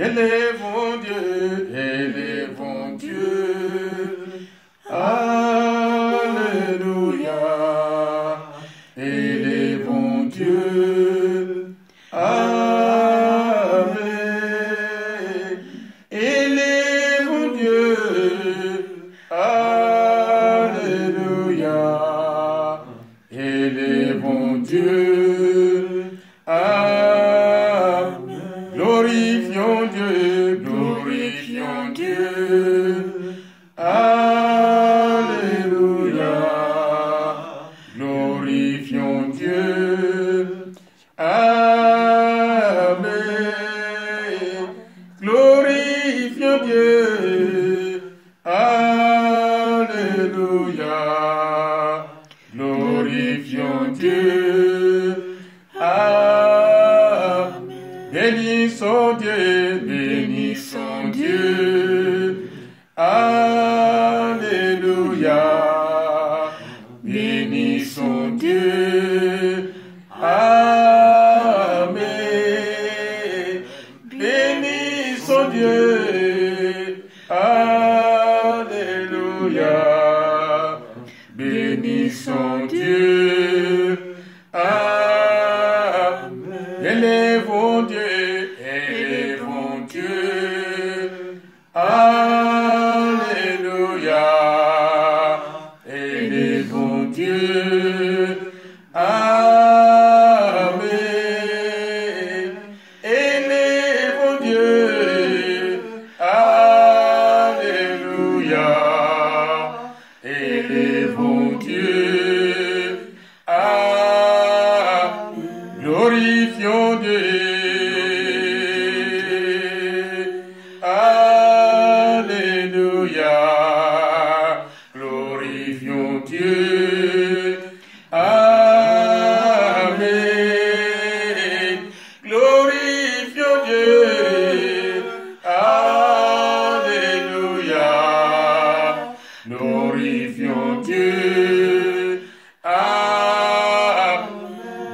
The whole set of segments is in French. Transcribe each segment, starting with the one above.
élevons Dieu, élevons Dieu. Alléluia, élevons Dieu. Amen. Élevons Dieu. Alléluia, élevons Dieu. Amen. Glorifions Dieu, glorifions Dieu. Alléluia, glorifions Dieu. Amen. Glorifions Dieu. Alléluia, glorifions Dieu. Amen. Bénissons Dieu, bénissons Dieu. Alléluia, bénissons Dieu. Amen. Bénissons Dieu. Alléluia, bénissons Dieu. Amen. Élevons Dieu, élevons Dieu. Alléluia, élevons Dieu. Amen. Élevons Dieu. Alléluia, élevons Dieu. Glorifions Dieu. Alléluia, glorifions Dieu. Amen. Glorifions Dieu. Alléluia, glorifions Dieu.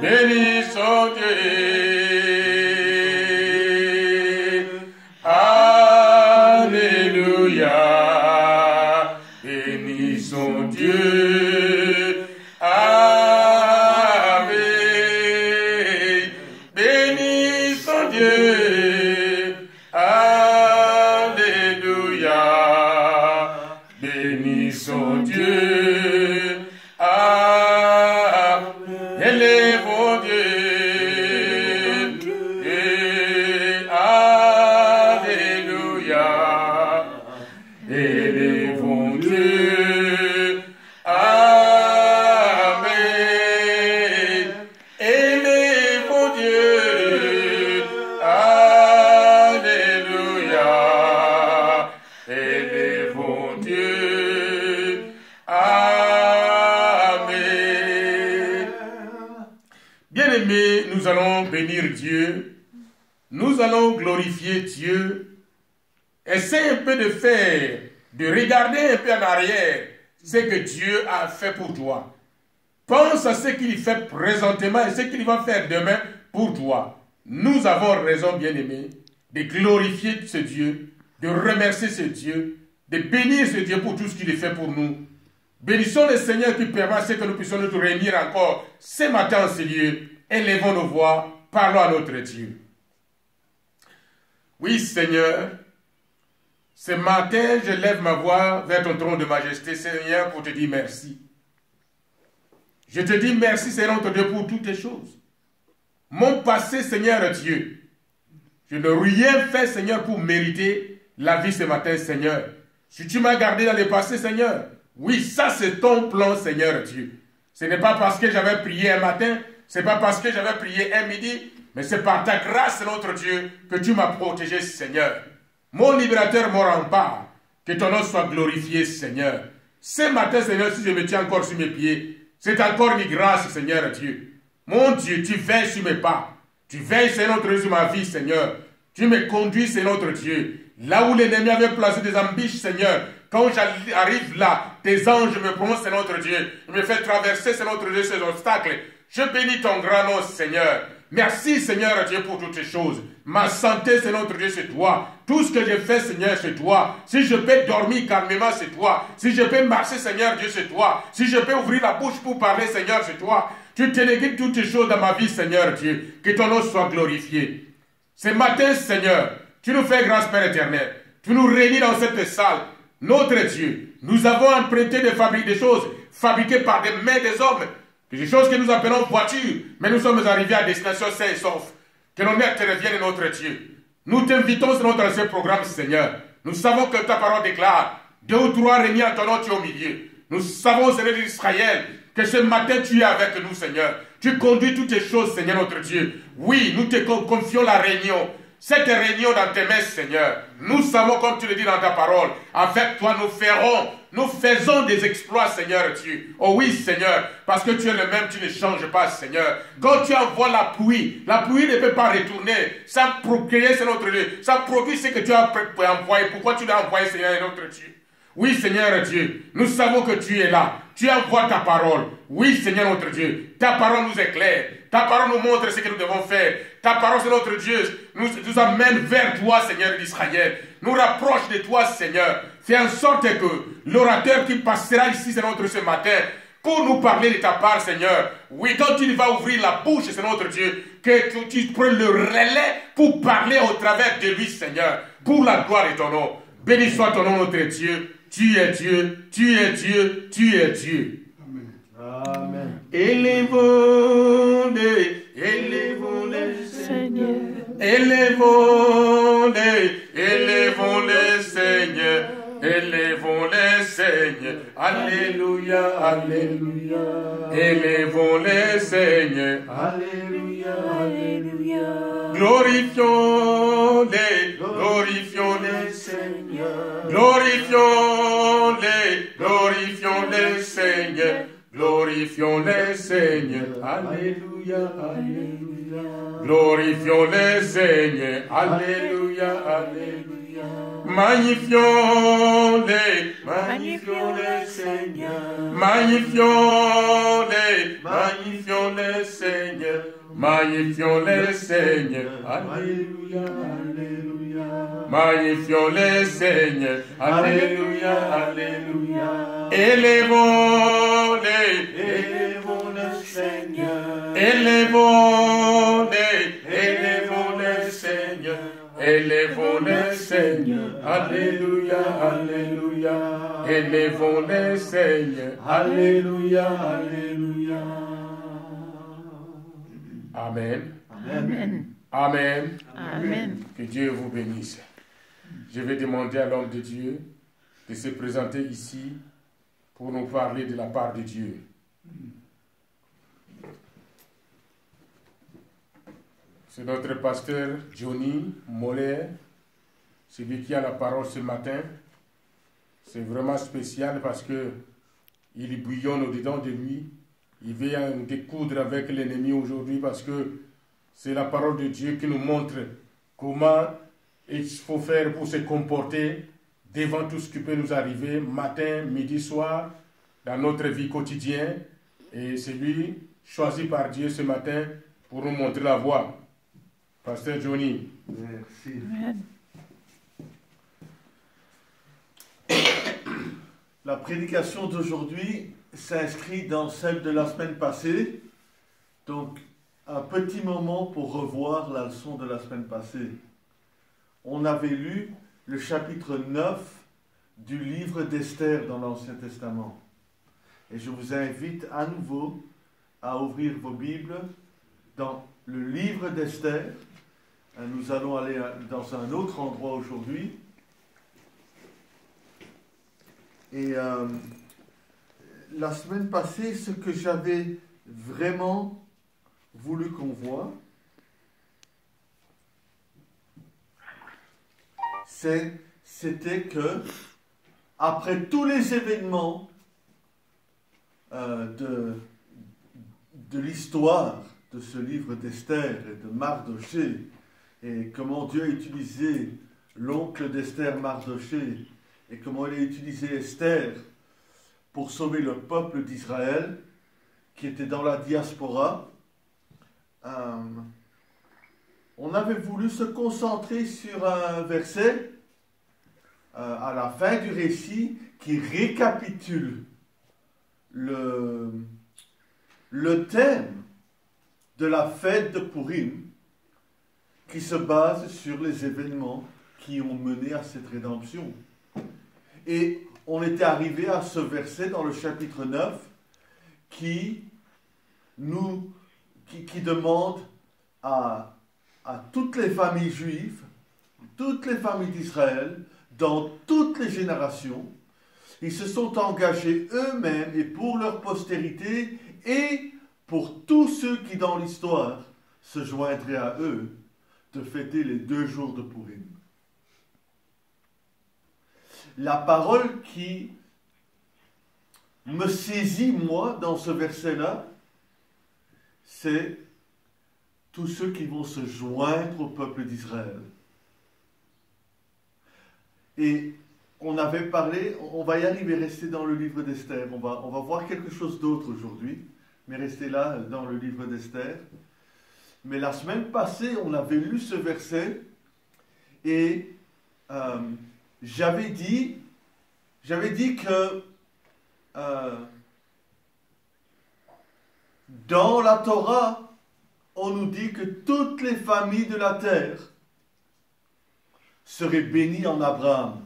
Bénissons Dieu. Alléluia, bénissons Dieu. Amen. Bénissons Dieu. Alléluia, bénissons Dieu. Amen. Élevons Dieu. Alléluia, élevons Dieu. Amen. Élevons Dieu. Alléluia, élevons Dieu. Amen. Bien-aimés, nous allons bénir Dieu. Nous allons glorifier Dieu. Essaye un peu de faire, de regarder un peu en arrière ce que Dieu a fait pour toi. Pense à ce qu'il fait présentement et ce qu'il va faire demain pour toi. Nous avons raison, bien-aimés, de glorifier ce Dieu, de remercier ce Dieu, de bénir ce Dieu pour tout ce qu'il fait pour nous. Bénissons le Seigneur qui permet à ce que nous puissions nous réunir encore ce matin en ce lieu. Élevons nos voix, parlons à notre Dieu. Oui, Seigneur, ce matin, je lève ma voix vers ton trône de majesté, Seigneur, pour te dire merci. Je te dis merci, Seigneur, ton Dieu, pour toutes les choses. Mon passé, Seigneur Dieu, je n'ai rien fait, Seigneur, pour mériter la vie ce matin, Seigneur. Si tu m'as gardé dans le passé, Seigneur, oui, ça c'est ton plan, Seigneur Dieu. Ce n'est pas parce que j'avais prié un matin, ce n'est pas parce que j'avais prié un midi, mais c'est par ta grâce, notre Dieu, que tu m'as protégé, Seigneur. Mon libérateur, mon rempart, que ton nom soit glorifié, Seigneur. Ce matin, Seigneur, si je me tiens encore sur mes pieds, c'est encore une grâce, Seigneur Dieu. Mon Dieu, tu veilles sur mes pas. Tu veilles, Seigneur, sur ma vie, Seigneur. Tu me conduis, Seigneur, notre Dieu. Là où l'ennemi avait placé des embûches, Seigneur, quand j'arrive là, tes anges me prononcent, Seigneur, notre Dieu. Ils me font traverser, Seigneur, notre Dieu, ces obstacles. Je bénis ton grand nom, Seigneur. Merci, Seigneur Dieu, pour toutes ces choses. Ma santé, c'est notre Dieu, c'est toi. Tout ce que j'ai fait, Seigneur, c'est toi. Si je peux dormir calmement, c'est toi. Si je peux marcher, Seigneur Dieu, c'est toi. Si je peux ouvrir la bouche pour parler, Seigneur, c'est toi. Tu délégues toutes ces choses dans ma vie, Seigneur Dieu. Que ton nom soit glorifié. Ce matin, Seigneur, tu nous fais grâce, Père éternel. Tu nous réunis dans cette salle. Notre Dieu, nous avons emprunté des choses fabriquées par des mains des hommes. Des choses que nous appelons voitures. Mais nous sommes arrivés à destination sains et saufs. Que nos maîtres reviennent, notre Dieu. Nous t'invitons sur notre ancien programme, Seigneur. Nous savons que ta parole déclare 2 ou 3 réunis en ton nom, tu es au milieu. Nous savons, Seigneur d'Israël, que ce matin tu es avec nous, Seigneur. Tu conduis toutes les choses, Seigneur notre Dieu. Oui, nous te confions la réunion. Cette réunion dans tes mains, Seigneur. Nous savons, comme tu le dis dans ta parole, avec toi nous faisons des exploits, Seigneur Dieu. Oh oui, Seigneur, parce que tu es le même, tu ne changes pas, Seigneur. Quand tu envoies la pluie ne peut pas retourner sans procréer, c'est notre Dieu. Ça produit ce que tu as envoyé. Pourquoi tu l'as envoyé, Seigneur, notre Dieu? Oui, Seigneur Dieu, nous savons que tu es là. Tu envoies ta parole. Oui, Seigneur notre Dieu, ta parole nous éclaire. Ta parole nous montre ce que nous devons faire. Ta parole, c'est notre Dieu, nous amène vers toi, Seigneur d'Israël. Nous rapproche de toi, Seigneur. Fais en sorte que l'orateur qui passera ici, c'est notre ce matin, pour nous parler de ta part, Seigneur. Oui, quand tu vas ouvrir la bouche, c'est notre Dieu, que tu prennes le relais pour parler au travers de lui, Seigneur, pour la gloire de ton nom. Béni soit ton nom, notre Dieu. Tu es Dieu, tu es Dieu, tu es Dieu. Amen. Élevons-les, Seigneur. Élevons-les, Seigneur. Élevons-les, Seigneur. Alléluia, Alléluia. Élevons-les, Seigneur. Alléluia, Alléluia. Glorifions-les, Seigneur. Glorifions-les, Seigneur. Glorifions-les, Seigneur. Alléluia, Alléluia. Glorifions-les, Seigneur. Alléluia, Alléluia. Magnifions-les, Seigneur. Magnifions-les, Seigneur. Magnifions-les, Seigneur. Alléluia, Alléluia. Magnifions-les, Seigneur. Alléluia, Alléluia. Élevons-les, Seigneur. Élevons-les, Seigneur. Élevons-les, Seigneur. Alléluia, Alléluia. Élevons-les, Seigneur. Alléluia, Alléluia. Amen. Amen. Amen. Amen. Que Dieu vous bénisse. Je vais demander à l'homme de Dieu de se présenter ici pour nous parler de la part de Dieu. C'est notre pasteur Johnny Moller, celui qui a la parole ce matin. C'est vraiment spécial parce que il bouillonne au-dedans de lui. Il vient découdre avec l'ennemi aujourd'hui parce que c'est la parole de Dieu qui nous montre comment il faut faire pour se comporter devant tout ce qui peut nous arriver, matin, midi, soir, dans notre vie quotidienne. Et c'est lui, choisi par Dieu ce matin, pour nous montrer la voie. Pasteur Johnny. Merci. Amen. La prédication d'aujourd'hui s'inscrit dans celle de la semaine passée. Donc, un petit moment pour revoir la leçon de la semaine passée. On avait lu le chapitre 9 du livre d'Esther dans l'Ancien Testament. Et je vous invite à nouveau à ouvrir vos Bibles dans le livre d'Esther. Nous allons aller dans un autre endroit aujourd'hui. Et la semaine passée, ce que j'avais vraiment voulu qu'on voit, c'était que, après tous les événements de l'histoire de ce livre d'Esther et de Mardoché, et comment Dieu a utilisé l'oncle d'Esther, Mardoché, et comment il a utilisé Esther pour sauver le peuple d'Israël qui était dans la diaspora, on avait voulu se concentrer sur un verset à la fin du récit qui récapitule le thème de la fête de Purim, qui se base sur les événements qui ont mené à cette rédemption. Et on était arrivé à ce verset dans le chapitre 9 qui demande à toutes les familles juives, toutes les familles d'Israël, dans toutes les générations, ils se sont engagés eux-mêmes et pour leur postérité et pour tous ceux qui dans l'histoire se joindraient à eux, de fêter les 2 jours de Purim. La parole qui me saisit, moi, dans ce verset-là, c'est tous ceux qui vont se joindre au peuple d'Israël. Et on avait parlé, on va y arriver, rester dans le livre d'Esther. On va voir quelque chose d'autre aujourd'hui, mais rester là dans le livre d'Esther. Mais la semaine passée, on avait lu ce verset et j'avais dit que dans la Torah, on nous dit que toutes les familles de la terre seraient bénies en Abraham.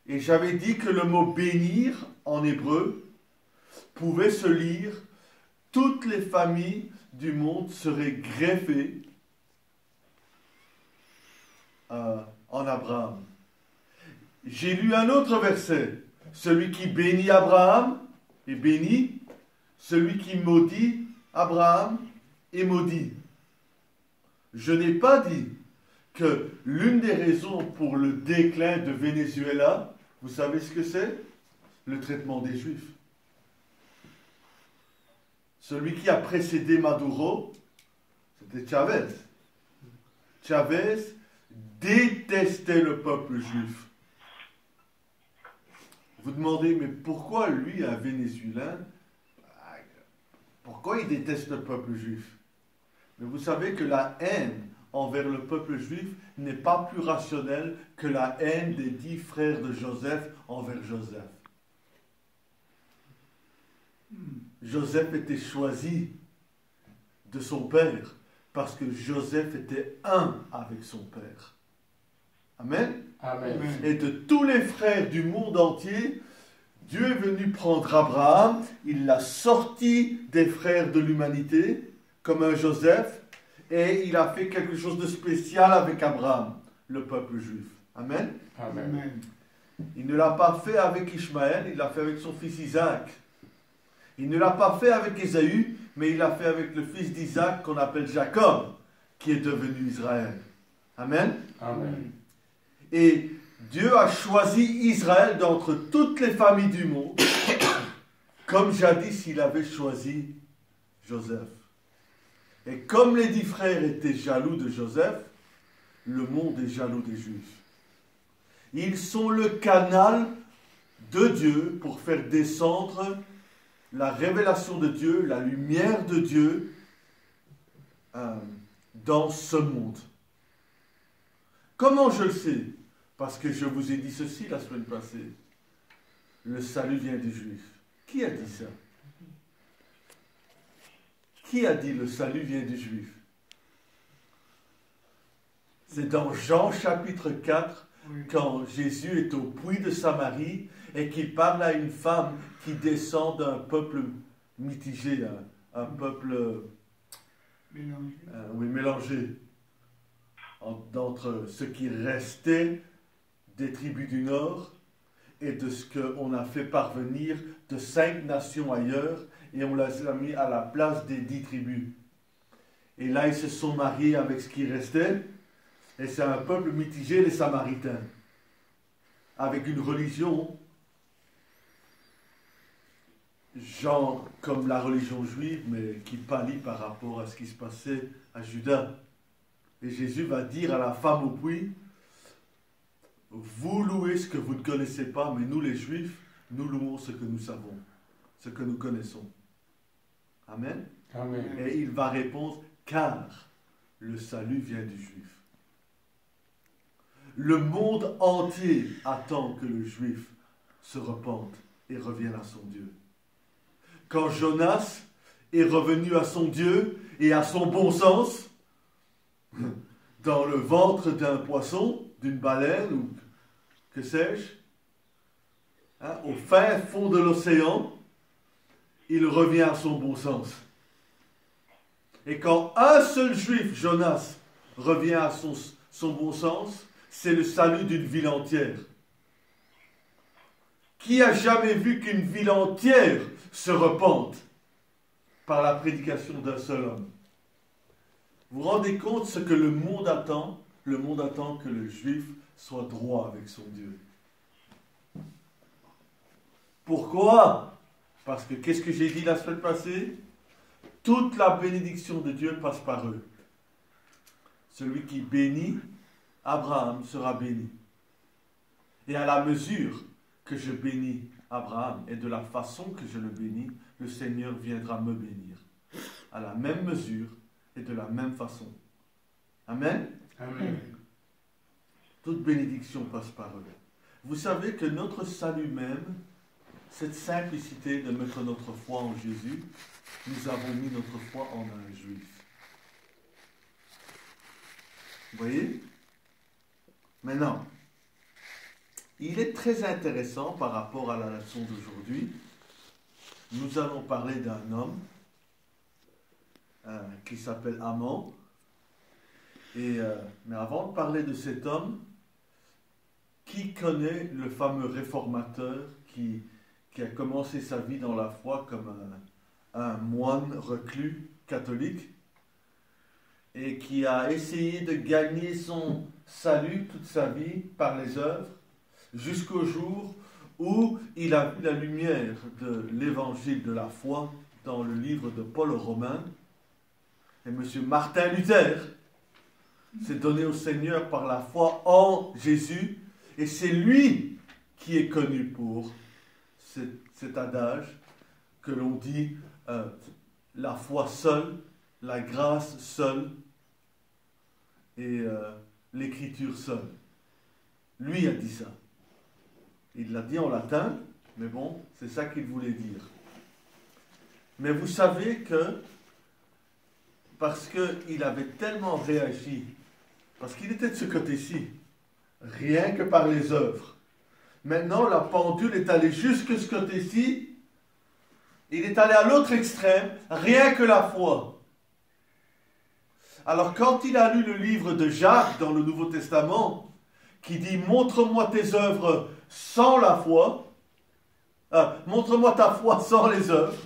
Et j'avais dit que le mot bénir en hébreu pouvait se lire toutes les familles du monde seraient greffées en Abraham. J'ai lu un autre verset. Celui qui bénit Abraham est béni. Celui qui maudit Abraham est maudit. Je n'ai pas dit que l'une des raisons pour le déclin de Venezuela, vous savez ce que c'est? Le traitement des Juifs. Celui qui a précédé Maduro, c'était Chavez. Chavez détestait le peuple juif. Vous demandez, mais pourquoi lui, un Vénézuélien, pourquoi il déteste le peuple juif? Mais vous savez que la haine envers le peuple juif n'est pas plus rationnelle que la haine des 10 frères de Joseph envers Joseph. Joseph était choisi de son père parce que Joseph était un avec son père. Amen. Amen. Et de tous les frères du monde entier, Dieu est venu prendre Abraham, il l'a sorti des frères de l'humanité, comme un Joseph, et il a fait quelque chose de spécial avec Abraham, le peuple juif. Amen. Amen. Il ne l'a pas fait avec Ishmaël, il l'a fait avec son fils Isaac. Il ne l'a pas fait avec Ésaü, mais il l'a fait avec le fils d'Isaac qu'on appelle Jacob, qui est devenu Israël. Amen. Amen. Et Dieu a choisi Israël d'entre toutes les familles du monde, comme jadis il avait choisi Joseph. Et comme les 10 frères étaient jaloux de Joseph, le monde est jaloux des Juifs. Ils sont le canal de Dieu pour faire descendre la révélation de Dieu, la lumière de Dieu dans ce monde. Comment je le sais? Parce que je vous ai dit ceci la semaine passée. Le salut vient des Juifs. Qui a dit ça? Qui a dit le salut vient des Juifs? C'est dans Jean chapitre 4, quand Jésus est au puits de Samarie et qu'il parle à une femme qui descend d'un peuple mitigé, un peuple mélangé d'entre ce qui restait des tribus du Nord et de ce qu'on a fait parvenir de 5 nations ailleurs et on les a mis à la place des 10 tribus. Et là, ils se sont mariés avec ce qui restait et c'est un peuple mitigé, les Samaritains, avec une religion genre comme la religion juive, mais qui pâlit par rapport à ce qui se passait à Juda. Et Jésus va dire à la femme au puits, vous louez ce que vous ne connaissez pas, mais nous les Juifs, nous louons ce que nous savons, ce que nous connaissons. Amen. Amen. Et il va répondre, car le salut vient du Juif. Le monde entier attend que le Juif se repente et revienne à son Dieu. Quand Jonas est revenu à son Dieu et à son bon sens, dans le ventre d'un poisson, d'une baleine ou que sais-je, au fin fond de l'océan, il revient à son bon sens. Et quand un seul juif, Jonas, revient à son bon sens, c'est le salut d'une ville entière. Qui a jamais vu qu'une ville entière se repente par la prédication d'un seul homme? Vous vous rendez compte ce que le monde attend? Le monde attend que le juif soit droit avec son Dieu. Pourquoi? Parce que, qu'est-ce que j'ai dit la semaine passée? Toute la bénédiction de Dieu passe par eux. Celui qui bénit Abraham sera béni. Et à la mesure que je bénis Abraham et de la façon que je le bénis, le Seigneur viendra me bénir. À la même mesure et de la même façon. Amen? Amen. Toute bénédiction passe par eux. Vous savez que notre salut même, cette simplicité de mettre notre foi en Jésus, nous avons mis notre foi en un juif. Vous voyez? Maintenant, il est très intéressant par rapport à la leçon d'aujourd'hui. Nous allons parler d'un homme qui s'appelle Amon. Mais avant de parler de cet homme, qui connaît le fameux réformateur qui a commencé sa vie dans la foi comme un moine reclus catholique et qui a essayé de gagner son salut toute sa vie par les œuvres jusqu'au jour où il a vu la lumière de l'évangile de la foi dans le livre de Paul aux Romains. Et M. Martin Luther s'est donné au Seigneur par la foi en Jésus, et c'est lui qui est connu pour cet adage que l'on dit la foi seule, la grâce seule et l'écriture seule. Lui a dit ça. Il l'a dit en latin, mais bon, c'est ça qu'il voulait dire. Mais vous savez que, parce qu'il avait tellement réagi, parce qu'il était de ce côté-ci, rien que par les œuvres. Maintenant, la pendule est allée jusque ce côté-ci, il est allé à l'autre extrême, rien que la foi. Alors quand il a lu le livre de Jacques dans le Nouveau Testament, qui dit « Montre-moi tes œuvres sans la foi, montre-moi ta foi sans les œuvres »,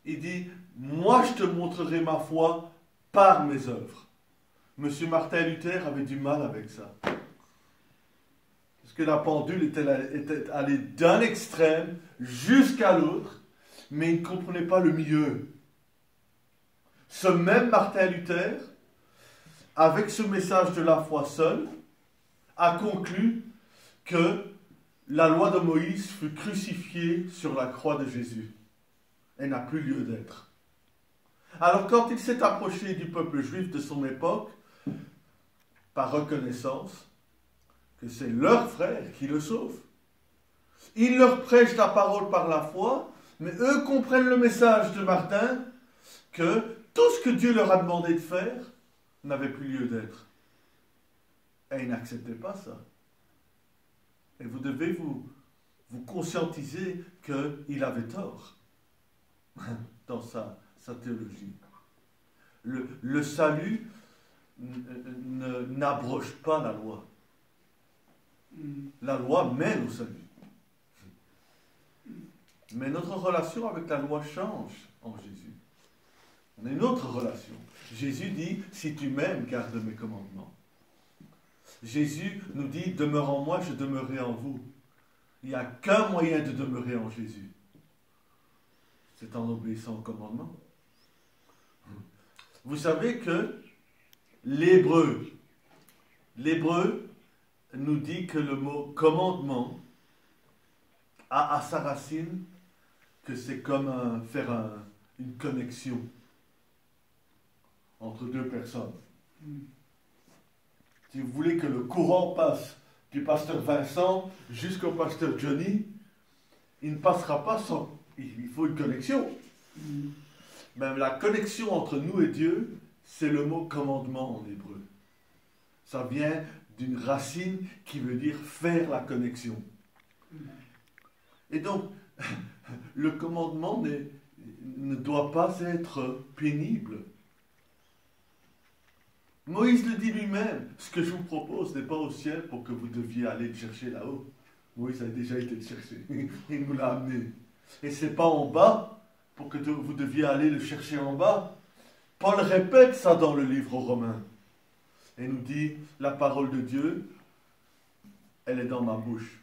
il dit « Moi je te montrerai ma foi par mes œuvres ». Monsieur Martin Luther avait du mal avec ça. Parce que la pendule était allée d'un extrême jusqu'à l'autre, mais il ne comprenait pas le milieu. Ce même Martin Luther, avec ce message de la foi seule, a conclu que la loi de Moïse fut crucifiée sur la croix de Jésus et n'a plus lieu d'être. Alors quand il s'est approché du peuple juif de son époque, par reconnaissance que c'est leur frère qui le sauve, il leur prêche la parole par la foi, mais eux comprennent le message de Martin que tout ce que Dieu leur a demandé de faire n'avait plus lieu d'être. Et ils n'acceptaient pas ça. Et vous devez vous conscientiser qu'il avait tort dans sa théologie. Le salut n'abroge pas la loi. La loi mène au salut. Mais notre relation avec la loi change en Jésus. On a une autre relation. Jésus dit, si tu m'aimes, garde mes commandements. Jésus nous dit, demeure en moi, je demeurerai en vous. Il n'y a qu'un moyen de demeurer en Jésus. C'est en obéissant aux commandements. Vous savez que l'hébreu nous dit que le mot commandement a à sa racine que c'est comme faire une connexion. entre deux personnes. Si vous voulez que le courant passe du pasteur Vincent jusqu'au pasteur Johnny, il ne passera pas sans... Il faut une connexion. Même la connexion entre nous et Dieu, c'est le mot commandement en hébreu. Ça vient d'une racine qui veut dire faire la connexion. Et donc, le commandement ne doit pas être pénible. Moïse le dit lui-même, ce que je vous propose n'est pas au ciel pour que vous deviez aller le chercher là-haut. Moïse a déjà été le chercher, il nous l'a amené. Et ce n'est pas en bas pour que vous deviez aller le chercher en bas. Paul répète ça dans le livre aux Romains. Et nous dit, la parole de Dieu, elle est dans ma bouche.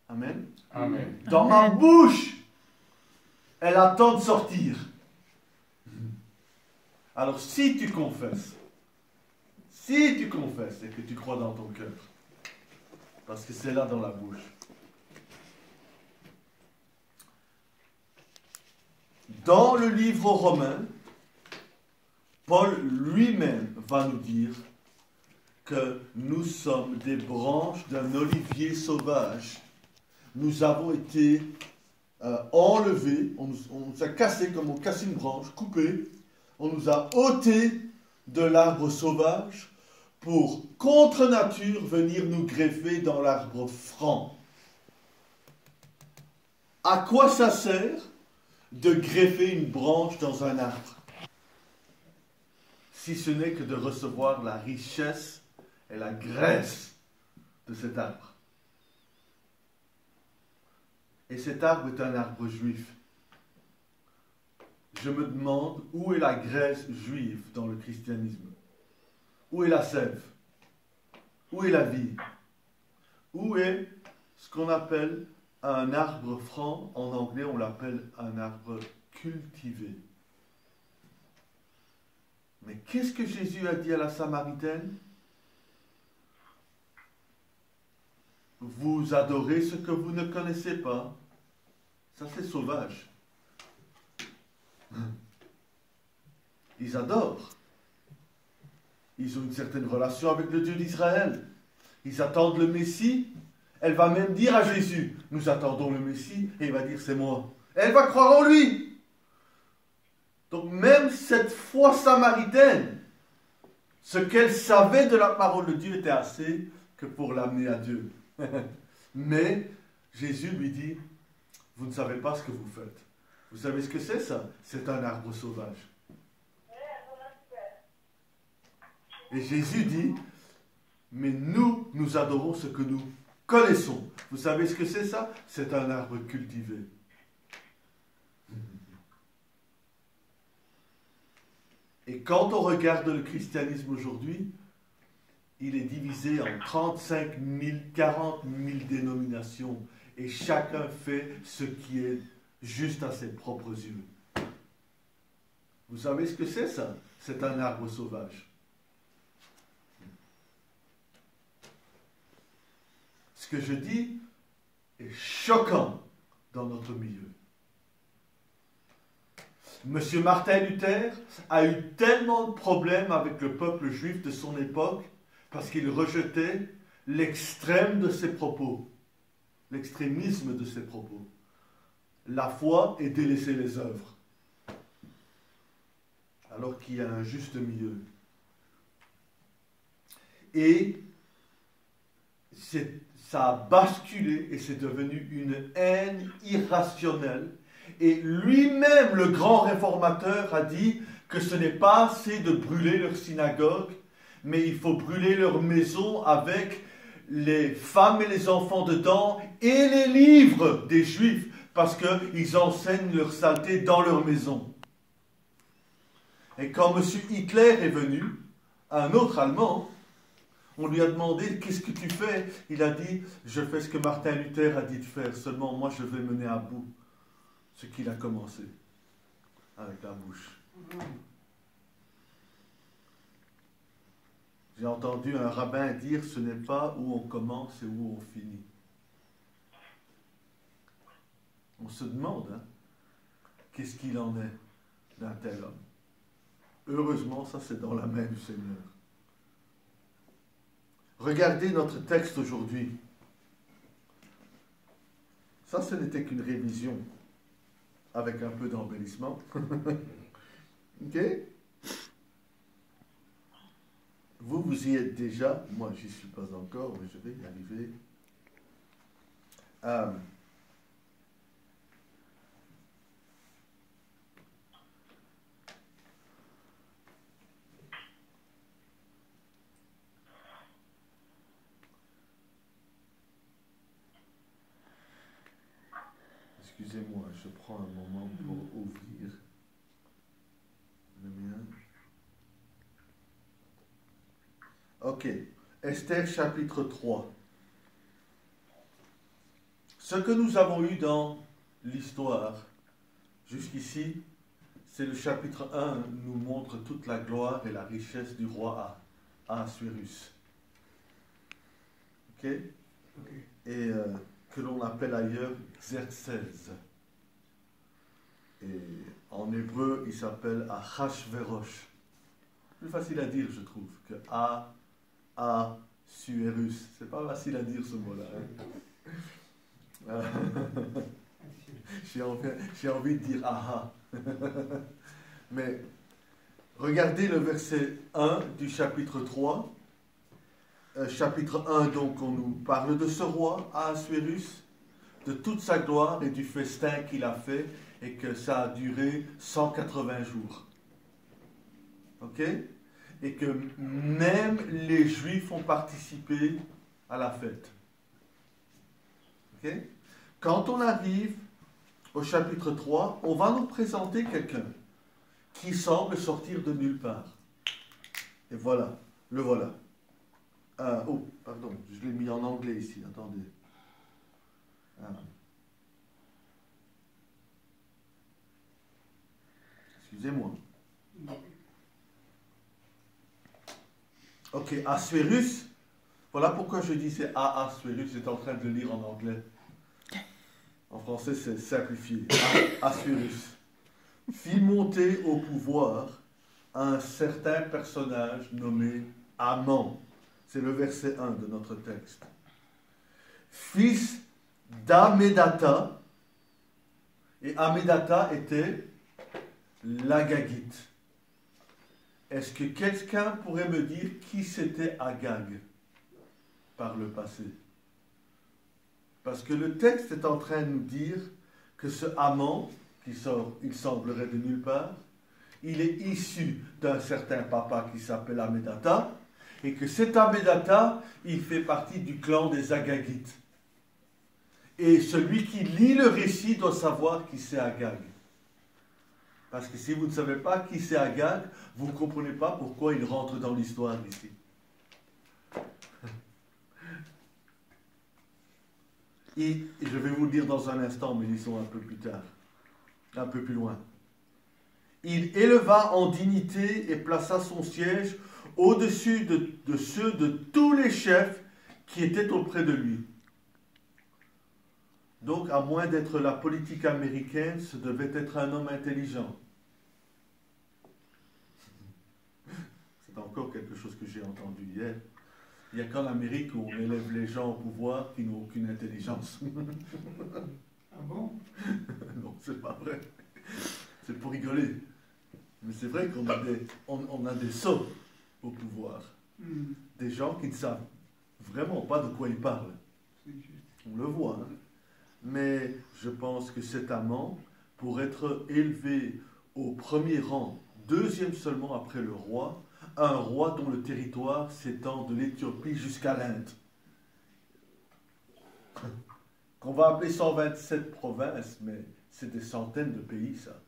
Amen. Amen. Dans ma bouche, elle attend de sortir. Alors si tu confesses et que tu crois dans ton cœur, parce que c'est là dans la bouche. Dans le livre aux Romains, Paul lui-même va nous dire que nous sommes des branches d'un olivier sauvage. Nous avons été enlevés, on nous a cassés comme on casse une branche, coupés. On nous a ôtés de l'arbre sauvage pour, contre nature, venir nous greffer dans l'arbre franc. À quoi ça sert de greffer une branche dans un arbre, si ce n'est que de recevoir la richesse et la graisse de cet arbre? Et cet arbre est un arbre juif. Je me demande où est la graisse juive dans le christianisme? Où est la sève? Où est la vie? Où est ce qu'on appelle un arbre franc? En anglais, on l'appelle un arbre cultivé. Mais qu'est-ce que Jésus a dit à la Samaritaine? Vous adorez ce que vous ne connaissez pas. Ça, c'est sauvage. Ils adorent. Ils ont une certaine relation avec le Dieu d'Israël. Ils attendent le Messie. Elle va même dire à Jésus, nous attendons le Messie, et il va dire, c'est moi. Et elle va croire en lui. Donc même cette foi samaritaine, ce qu'elle savait de la parole de Dieu était assez que pour l'amener à Dieu. Mais Jésus lui dit, vous ne savez pas ce que vous faites. Vous savez ce que c'est ça? C'est un arbre sauvage. Et Jésus dit, mais nous adorons ce que nous connaissons. Vous savez ce que c'est ça? C'est un arbre cultivé. Et quand on regarde le christianisme aujourd'hui, il est divisé en 35 000, 40 000 dénominations. Et chacun fait ce qui est juste à ses propres yeux. Vous savez ce que c'est ça? C'est un arbre sauvage. Ce que je dis est choquant dans notre milieu. Monsieur Martin Luther a eu tellement de problèmes avec le peuple juif de son époque parce qu'il rejetait l'extrême de ses propos, l'extrémisme de ses propos. La foi et délaisser les œuvres. Alors qu'il y a un juste milieu. Et ça a basculé et c'est devenu une haine irrationnelle. Et lui-même, le grand réformateur, a dit que ce n'est pas assez de brûler leur synagogue, mais il faut brûler leur maison avec les femmes et les enfants dedans et les livres des Juifs, parce qu'ils enseignent leur saleté dans leur maison. Et quand M. Hitler est venu, un autre Allemand, on lui a demandé « Qu'est-ce que tu fais ?» Il a dit « Je fais ce que Martin Luther a dit de faire, seulement moi je vais mener à bout ce qu'il a commencé avec la bouche. » J'ai entendu un rabbin dire « Ce n'est pas où on commence et où on finit. » On se demande, qu'est-ce qu'il en est d'un tel homme. Heureusement, ça c'est dans la main du Seigneur. Regardez notre texte aujourd'hui. Ça, ce n'était qu'une révision avec un peu d'embellissement. Ok? Vous y êtes déjà. Moi, j'y suis pas encore, mais je vais y arriver. Excusez-moi, je prends un moment pour ouvrir le mien. Ok, Esther chapitre 3. Ce que nous avons eu dans l'histoire jusqu'ici, c'est le chapitre 1 nous montre toute la gloire et la richesse du roi Ahasuérus. Ok? Et que l'on appelle ailleurs Xerxès. Et en hébreu, il s'appelle Ahashverosh. Plus facile à dire, je trouve, que Ahasuérus. C'est pas facile à dire ce mot-là. Hein? J'ai envie de dire aha. Mais regardez le verset 1 du chapitre 3. Chapitre 1, donc, on nous parle de ce roi, Ahasuérus, de toute sa gloire et du festin qu'il a fait, et que ça a duré 180 jours. Ok? Et que même les Juifs ont participé à la fête. Ok? Quand on arrive au chapitre 3, on va nous présenter quelqu'un qui semble sortir de nulle part. Et voilà, le voilà. Oh, pardon, je l'ai mis en anglais ici, attendez. Excusez-moi. Ok, Ahasuérus, voilà pourquoi je disais Ahasuérus, j'étais en train de le lire en anglais. En français, c'est simplifié. Ahasuérus fit monter au pouvoir un certain personnage nommé Haman. C'est le verset 1 de notre texte. Fils d'Hammédatha, et Hammédatha était l'Agagite. Est-ce que quelqu'un pourrait me dire qui c'était Agag par le passé? Parce que le texte est en train de nous dire que ce Haman, qui sort, il semblerait de nulle part, il est issu d'un certain papa qui s'appelle Hammédatha, et que cet Hammédatha, il fait partie du clan des Agagites. Et celui qui lit le récit doit savoir qui c'est Agag. Parce que si vous ne savez pas qui c'est Agag, vous ne comprenez pas pourquoi il rentre dans l'histoire ici. Et je vais vous le dire dans un instant, mais lisons un peu plus tard, un peu plus loin. Il éleva en dignité et plaça son siège au-dessus de ceux de tous les chefs qui étaient auprès de lui. Donc, à moins d'être la politique américaine, ce devait être un homme intelligent. C'est encore quelque chose que j'ai entendu hier. Il n'y a qu'en Amérique où on élève les gens au pouvoir qui n'ont aucune intelligence. Ah bon? Non, c'est pas vrai. C'est pour rigoler. Mais c'est vrai qu'on a des sots au pouvoir. Des gens qui ne savent vraiment pas de quoi ils parlent. On le voit. Hein? Mais je pense que cet amant, pour être élevé au premier rang, deuxième seulement après le roi, un roi dont le territoire s'étend de l'Éthiopie jusqu'à l'Inde, qu'on va appeler 127 provinces, mais c'est des centaines de pays, ça.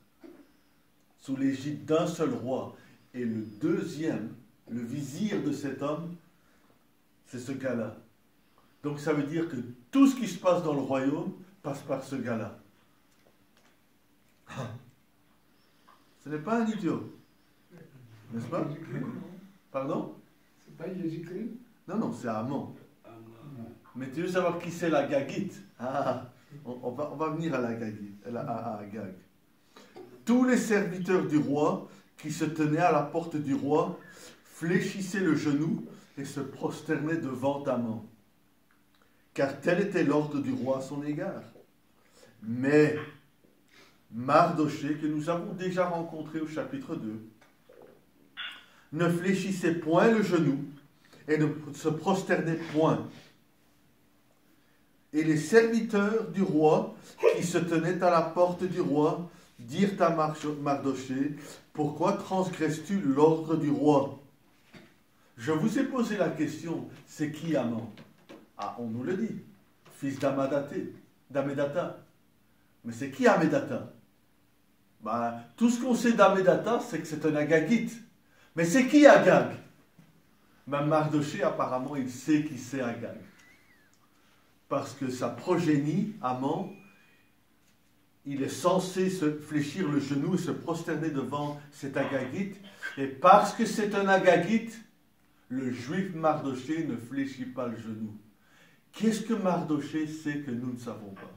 Sous l'égide d'un seul roi. Et le deuxième, le vizir de cet homme, c'est ce gars-là. Donc ça veut dire que tout ce qui se passe dans le royaume passe par ce gars-là. Ce n'est pas un idiot. N'est-ce pas? Pardon? C'est pas Jésus-Christ? Non, c'est Haman. Mais tu veux savoir qui c'est la Gagite? On va venir à la Gagite, à Agag. Tous les serviteurs du roi qui se tenait à la porte du roi, fléchissait le genou et se prosternait devant Haman, car tel était l'ordre du roi à son égard. Mais Mardochée, que nous avons déjà rencontré au chapitre 2, ne fléchissait point le genou et ne se prosternait point. Et les serviteurs du roi qui se tenaient à la porte du roi dirent à Mardochée, « Pourquoi transgresses-tu l'ordre du roi ?» Je vous ai posé la question, c'est qui Haman? Ah, on nous le dit, fils d'Amedata. Mais c'est qui Amedata? Tout ce qu'on sait d'Amedata, c'est que c'est un Agagite. Mais c'est qui Agag? Même Mardochée, apparemment, il sait qui c'est Agag. Parce que sa progénie, Haman, il est censé se fléchir le genou et se prosterner devant cet Agagite. Et parce que c'est un Agagite, le juif Mardochée ne fléchit pas le genou. Qu'est-ce que Mardochée sait que nous ne savons pas?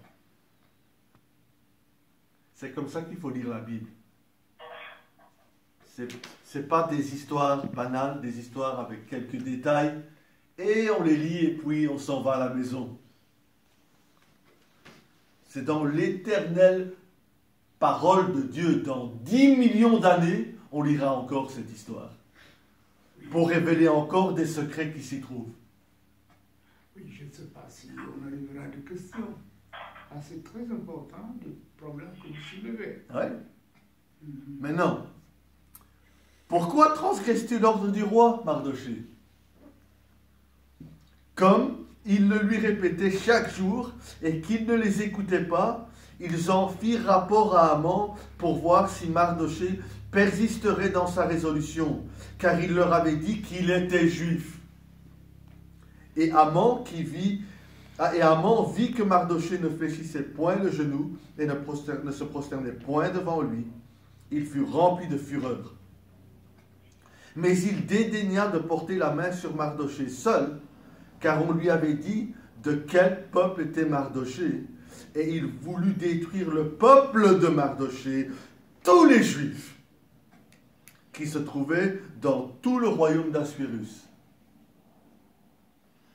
C'est comme ça qu'il faut lire la Bible. Ce n'est pas des histoires banales, des histoires avec quelques détails, et on les lit et puis on s'en va à la maison. C'est dans l'éternelle parole de Dieu, dans 10 millions d'années, on lira encore cette histoire, pour révéler encore des secrets qui s'y trouvent. Oui, je ne sais pas si on arrivera à des questions. Ah, c'est très important, le problème que vous soulevez. Ouais. Maintenant, pourquoi transgresses-tu l'ordre du roi, Mardochée? Comme il le lui répétait chaque jour et qu'il ne les écoutait pas, ils en firent rapport à Haman pour voir si Mardochée persisterait dans sa résolution, car il leur avait dit qu'il était juif. Et Haman vit que Mardochée ne fléchissait point le genou et ne se prosternait point devant lui. Il fut rempli de fureur. Mais il dédaigna de porter la main sur Mardochée seul, car on lui avait dit de quel peuple était Mardochée, et il voulut détruire le peuple de Mardochée, tous les Juifs qui se trouvaient dans tout le royaume d'Assuérus.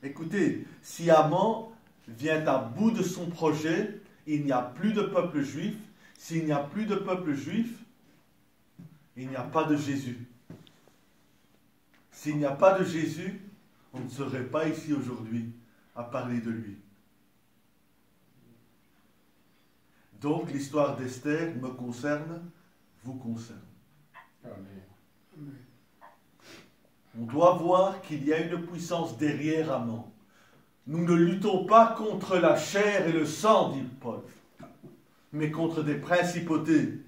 Écoutez, si Haman vient à bout de son projet, il n'y a plus de peuple juif. S'il n'y a plus de peuple juif, il n'y a pas de Jésus. S'il n'y a pas de Jésus, on ne serait pas ici aujourd'hui à parler de lui. Donc l'histoire d'Esther me concerne, vous concerne. Amen. On doit voir qu'il y a une puissance derrière Haman. Nous ne luttons pas contre la chair et le sang, dit Paul, mais contre des principautés.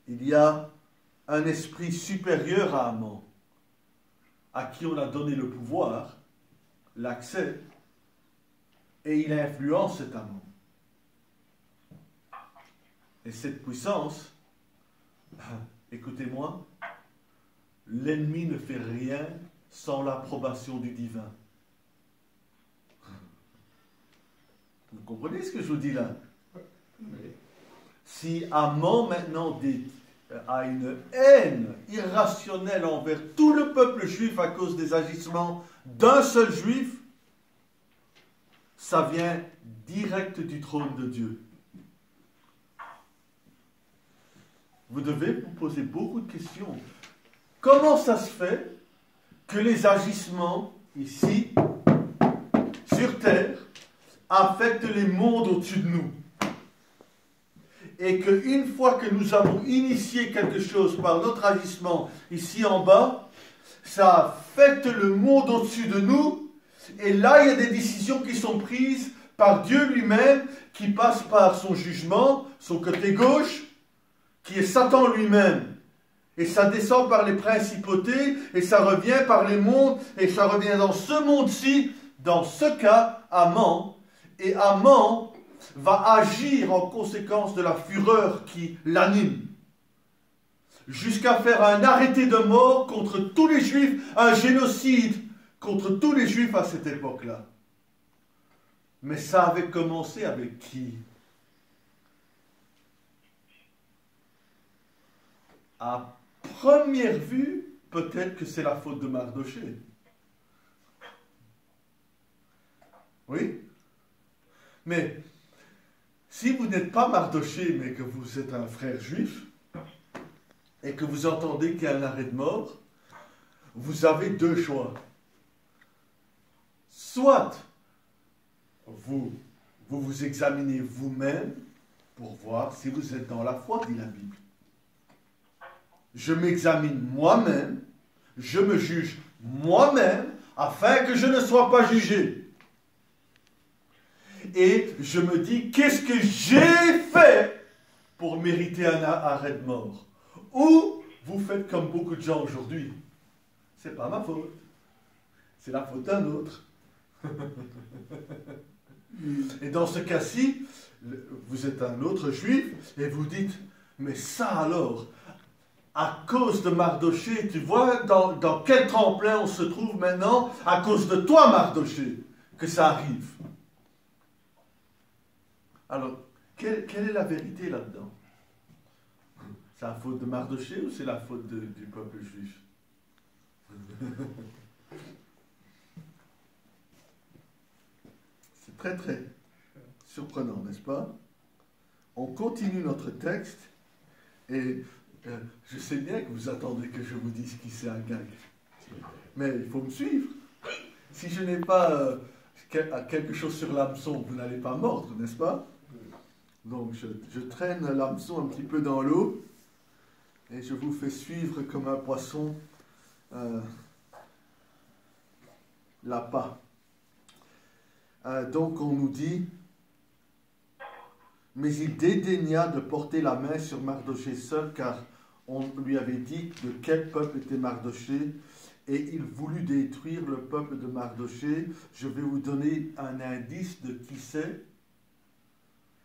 Il y a un esprit supérieur à Haman, à qui on a donné le pouvoir, l'accès, et il influence cet Haman. Et cette puissance, écoutez-moi, l'ennemi ne fait rien sans l'approbation du divin. Vous comprenez ce que je vous dis là? Oui. Si Haman maintenant a une haine irrationnelle envers tout le peuple juif à cause des agissements d'un seul juif, ça vient direct du trône de Dieu. Vous devez vous poser beaucoup de questions. Comment ça se fait que les agissements ici, sur terre, affectent les mondes au-dessus de nous? Et qu'une fois que nous avons initié quelque chose par notre agissement ici en bas, ça affecte le monde au-dessus de nous, et là il y a des décisions qui sont prises par Dieu lui-même, qui passent par son jugement, son côté gauche, qui est Satan lui-même. Et ça descend par les principautés, et ça revient par les mondes, et ça revient dans ce monde-ci, dans ce cas, Haman. Et Haman va agir en conséquence de la fureur qui l'anime, jusqu'à faire un arrêté de mort contre tous les Juifs, un génocide contre tous les Juifs à cette époque-là. Mais ça avait commencé avec qui? à première vue, peut-être que c'est la faute de Mardochée. Oui? Mais si vous n'êtes pas Mardochée, mais que vous êtes un frère juif, et que vous entendez qu'il y a un arrêt de mort, vous avez deux choix. Soit vous examinez vous-même pour voir si vous êtes dans la foi, dit la Bible. Je m'examine moi-même, je me juge moi-même, afin que je ne sois pas jugé. Et je me dis, qu'est-ce que j'ai fait pour mériter un arrêt de mort? Ou vous faites comme beaucoup de gens aujourd'hui. C'est pas ma faute. C'est la faute d'un autre. Et dans ce cas-ci, vous êtes un autre juif et vous dites, mais ça alors, à cause de Mardochée, tu vois dans quel tremplin on se trouve maintenant, à cause de toi Mardochée, que ça arrive. Alors, quelle est la vérité là-dedans? C'est la faute de Mardochée ou c'est la faute du peuple juif? C'est très très surprenant, n'est-ce pas? On continue notre texte et je sais bien que vous attendez que je vous dise qui c'est Agag. Mais il faut me suivre. Si je n'ai pas quelque chose sur l'hameçon, vous n'allez pas mordre, n'est-ce pas? Donc je traîne l'hameçon un petit peu dans l'eau et je vous fais suivre comme un poisson l'appât. Donc on nous dit, mais il dédaigna de porter la main sur Mardochée seul, car on lui avait dit de quel peuple était Mardochée, et il voulut détruire le peuple de Mardochée. Je vais vous donner un indice de qui c'est.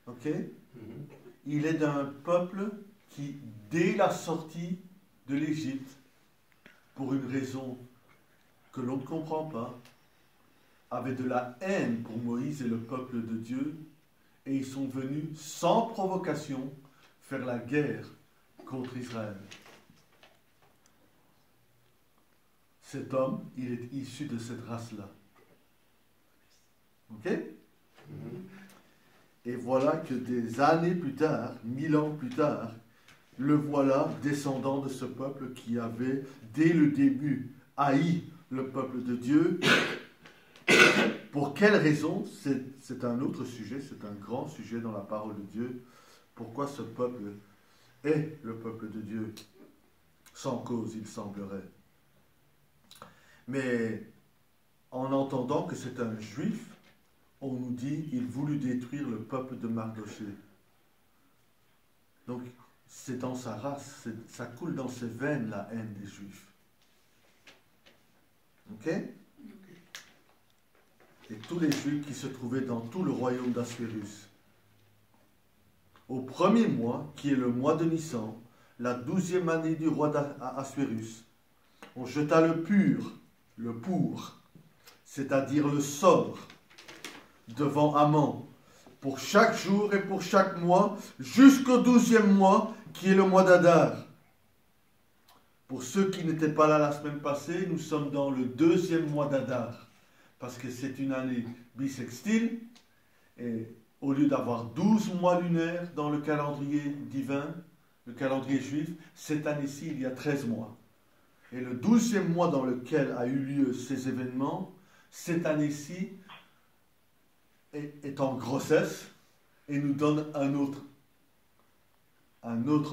Ok? Il est d'un peuple qui, dès la sortie de l'Égypte, pour une raison que l'on ne comprend pas, avait de la haine pour Moïse et le peuple de Dieu, et ils sont venus sans provocation faire la guerre contre Israël. Cet homme, il est issu de cette race-là. Ok? Et voilà que des années plus tard, 1000 ans plus tard, le voilà descendant de ce peuple qui avait, dès le début, haï le peuple de Dieu. Pour quelle raison? C'est un autre sujet, c'est un grand sujet dans la parole de Dieu. Pourquoi ce peuple est le peuple de Dieu? Sans cause, il semblerait. Mais en entendant que c'est un juif, on nous dit il voulut détruire le peuple de Mardochée. Donc, c'est dans sa race, ça coule dans ses veines la haine des juifs. Ok? Et tous les juifs qui se trouvaient dans tout le royaume d'Assuérus. Au premier mois, qui est le mois de Nissan, la 12e année du roi d'Assuérus, on jeta le pur, le pour, c'est-à-dire le sort, devant Haman, pour chaque jour et pour chaque mois, jusqu'au 12e mois, qui est le mois d'Adar. Pour ceux qui n'étaient pas là la semaine passée, nous sommes dans le 2e mois d'Adar, parce que c'est une année bissextile, et au lieu d'avoir 12 mois lunaires dans le calendrier divin, le calendrier juif, cette année-ci, il y a 13 mois. Et le 12e mois dans lequel a eu lieu ces événements, cette année-ci est en grossesse et nous donne un autre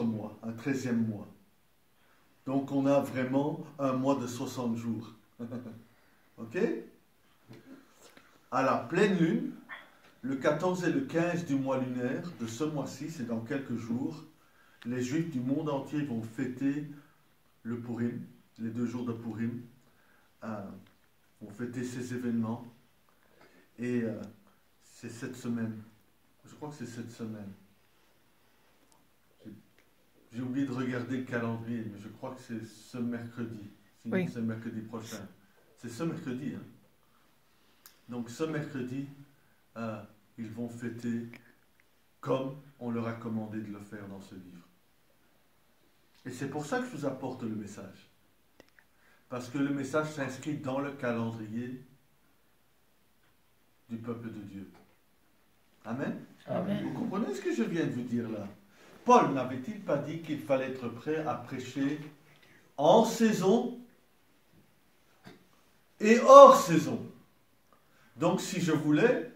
mois, un 13e mois. Donc on a vraiment un mois de 60 jours. Ok? À la pleine lune, le 14 et le 15 du mois lunaire de ce mois-ci, c'est dans quelques jours, les Juifs du monde entier vont fêter le Purim, les 2 jours de Purim, vont fêter ces événements. Et c'est cette semaine. Je crois que c'est cette semaine. J'ai oublié de regarder le calendrier, mais je crois que c'est ce mercredi. Sinon, oui. C'est le mercredi prochain. C'est ce mercredi. Hein. Donc ce mercredi, ils vont fêter comme on leur a commandé de le faire dans ce livre. Et c'est pour ça que je vous apporte le message. Parce que le message s'inscrit dans le calendrier du peuple de Dieu. Amen. Amen. Vous comprenez ce que je viens de vous dire là? Paul n'avait-il pas dit qu'il fallait être prêt à prêcher en saison et hors saison? Donc si je voulais,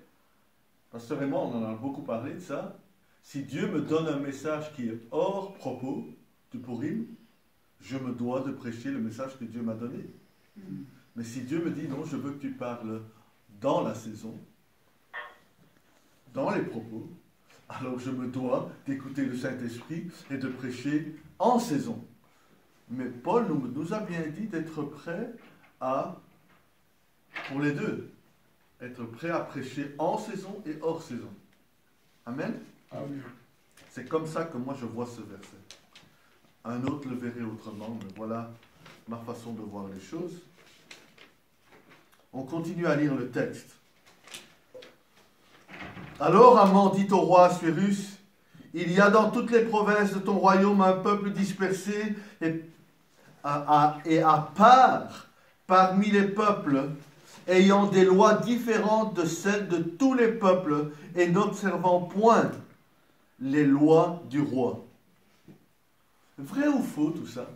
Pasteur Raymond, on en a beaucoup parlé de ça, si Dieu me donne un message qui est hors propos du Purim, je me dois de prêcher le message que Dieu m'a donné. Mais si Dieu me dit non, je veux que tu parles dans la saison, dans les propos, alors je me dois d'écouter le Saint-Esprit et de prêcher en saison. Mais Paul nous a bien dit d'être prêt pour les deux, être prêt à prêcher en saison et hors saison. Amen. Amen. C'est comme ça que moi je vois ce verset. Un autre le verrait autrement, mais voilà ma façon de voir les choses. On continue à lire le texte. Alors Haman dit au roi Assuérus, il y a dans toutes les provinces de ton royaume un peuple dispersé et à part parmi les peuples, ayant des lois différentes de celles de tous les peuples et n'observant point les lois du roi. Vrai ou faux tout ça?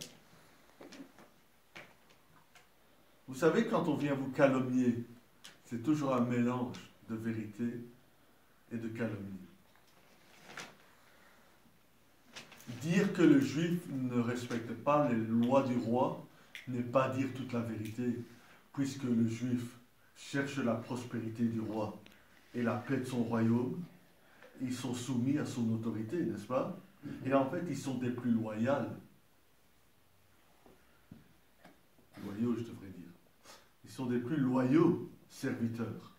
Vous savez, quand on vient vous calomnier, c'est toujours un mélange de vérité et de calomnie. Dire que le juif ne respecte pas les lois du roi n'est pas dire toute la vérité, puisque le juif cherche la prospérité du roi et la paix de son royaume. Ils sont soumis à son autorité, n'est-ce pas? Et en fait, ils sont des plus loyaux. Loyaux, je devrais dire. Ils sont des plus loyaux serviteurs.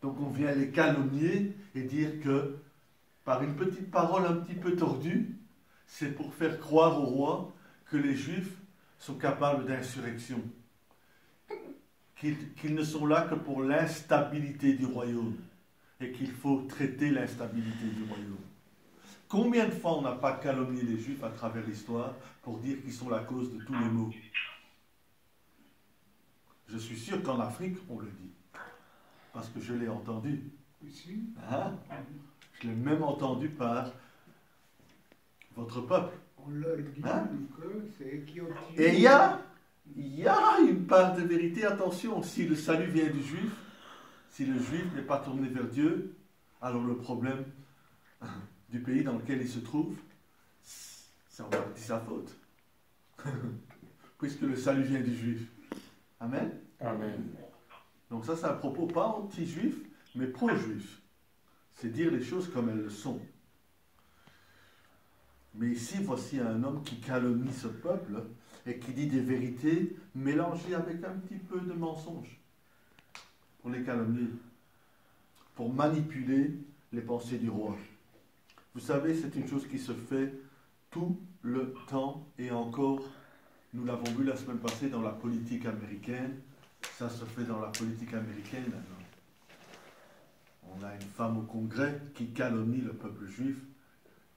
Donc on vient les calomnier et dire que, par une petite parole un petit peu tordue, c'est pour faire croire au roi que les Juifs sont capables d'insurrection. Qu'ils ne sont là que pour l'instabilité du royaume. Et qu'il faut traiter l'instabilité du royaume. Combien de fois on n'a pas calomnié les Juifs à travers l'histoire pour dire qu'ils sont la cause de tous les maux? Je suis sûr qu'en Afrique, on le dit. Parce que je l'ai entendu. Hein? Je l'ai même entendu par votre peuple. On leur dit Hein? que c'est eux qui ont tué. Et il y a une part de vérité. Attention, si le salut vient du Juif, si le Juif n'est pas tourné vers Dieu, alors le problème du pays dans lequel il se trouve, c'est en partie sa faute. Puisque le salut vient du Juif. Amen. Amen. Donc ça, c'est un propos pas anti-juif, mais pro-juif. C'est dire les choses comme elles le sont. Mais ici, voici un homme qui calomnie ce peuple et qui dit des vérités mélangées avec un petit peu de mensonges. Pour les calomnier. Pour manipuler les pensées du roi. Vous savez, c'est une chose qui se fait tout le temps et encore, nous l'avons vu la semaine passée dans la politique américaine. Ça se fait dans la politique américaine maintenant. On a une femme au Congrès qui calomnie le peuple juif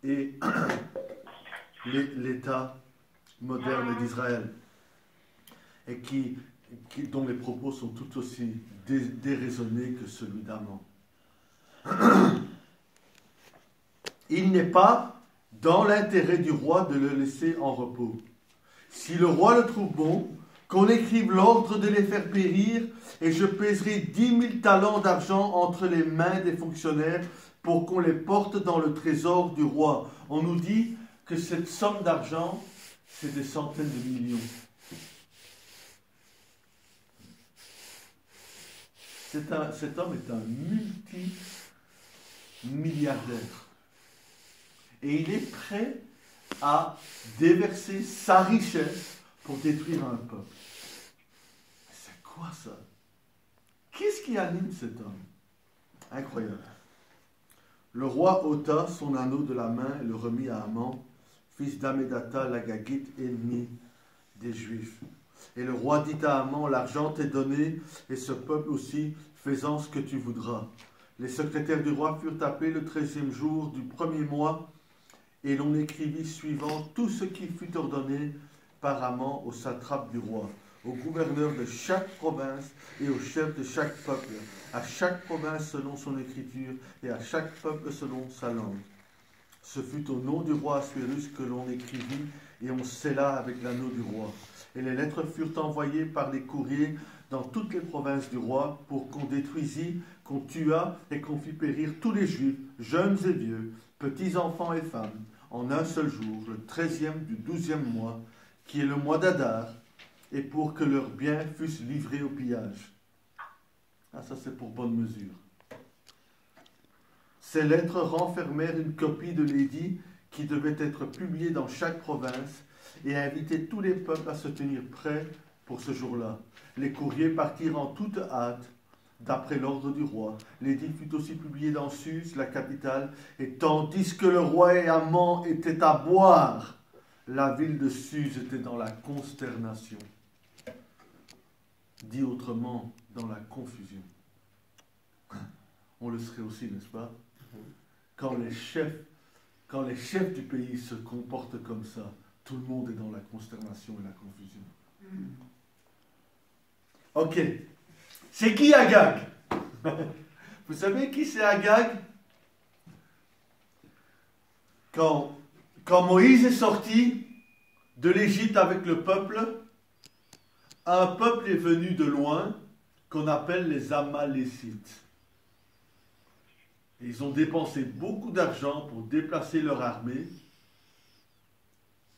et l'État moderne d'Israël. Et dont les propos sont tout aussi déraisonnés que celui d'Haman. Il n'est pas dans l'intérêt du roi de le laisser en repos. Si le roi le trouve bon, qu'on écrive l'ordre de les faire périr, et je pèserai 10 000 talents d'argent entre les mains des fonctionnaires pour qu'on les porte dans le trésor du roi. On nous dit que cette somme d'argent, c'est des centaines de millions. Cet homme est un multimilliardaire. Et il est prêt à déverser sa richesse pour détruire un peuple. C'est quoi ça? Qu'est-ce qui anime cet homme? Incroyable. Le roi ôta son anneau de la main et le remit à Haman, fils d'Hammédatha l'Agagite, ennemi des Juifs. Et le roi dit à Haman, l'argent t'est donné, et ce peuple aussi, fais-en ce que tu voudras. Les secrétaires du roi furent appelés le 13e jour du premier mois, Et l'on écrivit suivant tout ce qui fut ordonné par Haman au satrape du roi, au gouverneur de chaque province et au chef de chaque peuple, à chaque province selon son écriture et à chaque peuple selon sa langue. Ce fut au nom du roi Assuérus que l'on écrivit et on scella avec l'anneau du roi. Et les lettres furent envoyées par les courriers dans toutes les provinces du roi pour qu'on détruisît, qu'on tuât et qu'on fît périr tous les Juifs, jeunes et vieux, petits enfants et femmes, en un seul jour, le 13e du 12e mois, qui est le mois d'Adar, et pour que leurs biens fussent livrés au pillage. Ah, ça c'est pour bonne mesure. Ces lettres renfermèrent une copie de l'édit qui devait être publié dans chaque province et inviter tous les peuples à se tenir prêts pour ce jour-là. Les courriers partirent en toute hâte, d'après l'ordre du roi. L'édit fut aussi publié dans Suse, la capitale, et tandis que le roi et Haman étaient à boire, la ville de Suse était dans la consternation. Dit autrement, dans la confusion. On le serait aussi, n'est-ce pas? Quand les chefs du pays se comportent comme ça, tout le monde est dans la consternation et la confusion. Ok. C'est qui Agag? Vous savez qui c'est Agag? Quand Moïse est sorti de l'Égypte avec le peuple, un peuple est venu de loin qu'on appelle les Amalécites. Et ils ont dépensé beaucoup d'argent pour déplacer leur armée,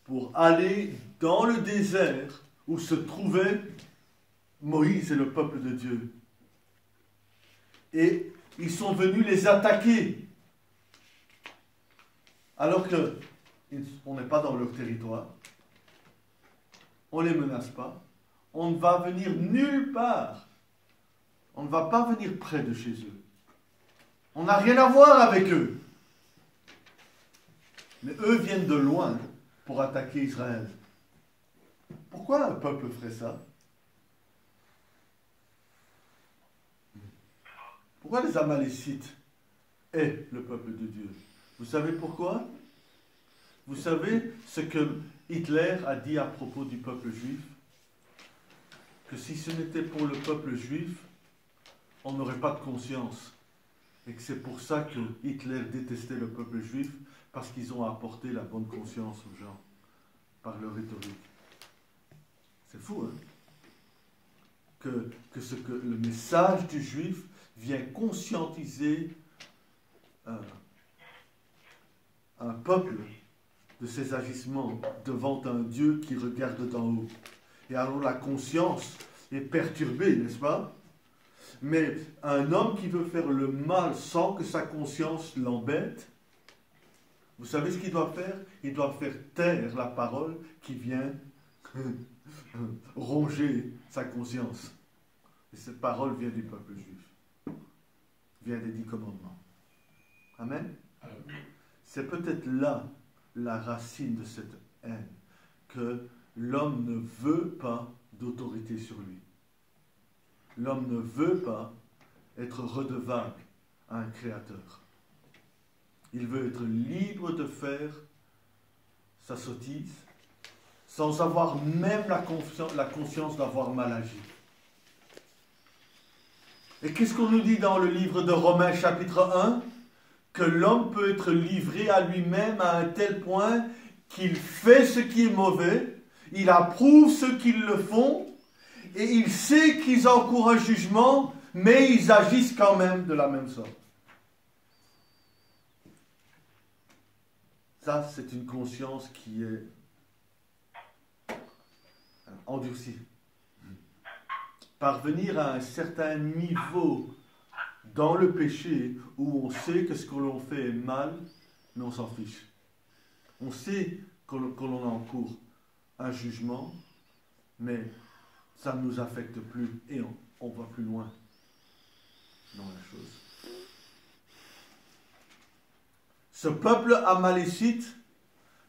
pour aller dans le désert où se trouvaient Moïse et le peuple de Dieu. Et ils sont venus les attaquer. Alors qu'on n'est pas dans leur territoire. On ne les menace pas. On ne va venir nulle part. On ne va pas venir près de chez eux. On n'a rien à voir avec eux. Mais eux viennent de loin pour attaquer Israël. Pourquoi un peuple ferait ça? Pourquoi les Amalécites est le peuple de Dieu? Vous savez pourquoi? Vous savez ce que Hitler a dit à propos du peuple juif? Que si ce n'était pour le peuple juif, on n'aurait pas de conscience. Et que c'est pour ça que Hitler détestait le peuple juif, parce qu'ils ont apporté la bonne conscience aux gens, par leur rhétorique. C'est fou, hein? Que le message du juif vient conscientiser un peuple de ses agissements devant un Dieu qui regarde d'en haut. Et alors la conscience est perturbée, n'est-ce pas? Mais un homme qui veut faire le mal sans que sa conscience l'embête, vous savez ce qu'il doit faire? Il doit faire taire la parole qui vient ronger sa conscience. Et cette parole vient du peuple juif. Vient des 10 commandements. Amen? C'est peut-être là la racine de cette haine, que l'homme ne veut pas d'autorité sur lui. L'homme ne veut pas être redevable à un créateur. Il veut être libre de faire sa sottise sans avoir même la conscience d'avoir mal agi. Et qu'est-ce qu'on nous dit dans le livre de Romains chapitre 1? Que l'homme peut être livré à lui-même à un tel point qu'il fait ce qui est mauvais, il approuve ceux qui le font, et il sait qu'ils encourent un jugement, mais ils agissent quand même de la même sorte. Ça, c'est une conscience qui est endurcie. Parvenir à un certain niveau dans le péché où on sait que ce que l'on fait est mal, mais on s'en fiche. On sait que l'on encourt un jugement, mais ça ne nous affecte plus et on va plus loin dans la chose. Ce peuple amalécite,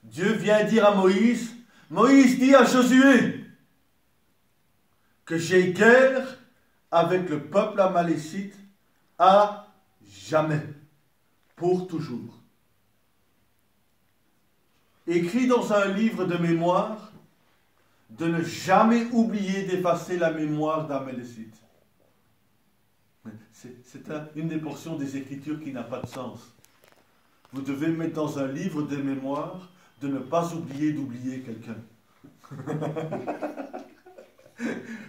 Dieu vient dire à Moïse, Moïse dit à Josué que j'ai guerre avec le peuple amalécite à jamais, pour toujours. écrit dans un livre de mémoire, de ne jamais oublier d'effacer la mémoire d'Amalekite. C'est une des portions des Écritures qui n'a pas de sens. Vous devez mettre dans un livre de mémoire de ne pas oublier d'oublier quelqu'un.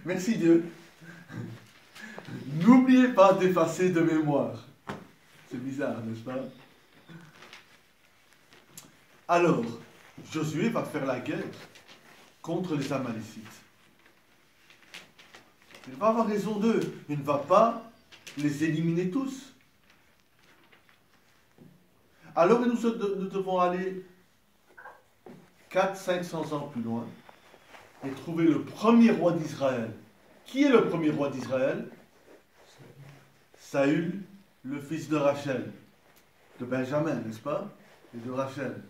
Merci Dieu. N'oubliez pas d'effacer de mémoire. C'est bizarre, n'est-ce pas? Alors, Josué va faire la guerre contre les Amalécites. Il va avoir raison d'eux. Il ne va pas les éliminer tous. Alors nous devons aller 400-500 ans plus loin et trouver le premier roi d'Israël. Qui est le premier roi d'Israël? Saül, le fils de Rachel, de Benjamin, n'est-ce pas? Et de Rachel.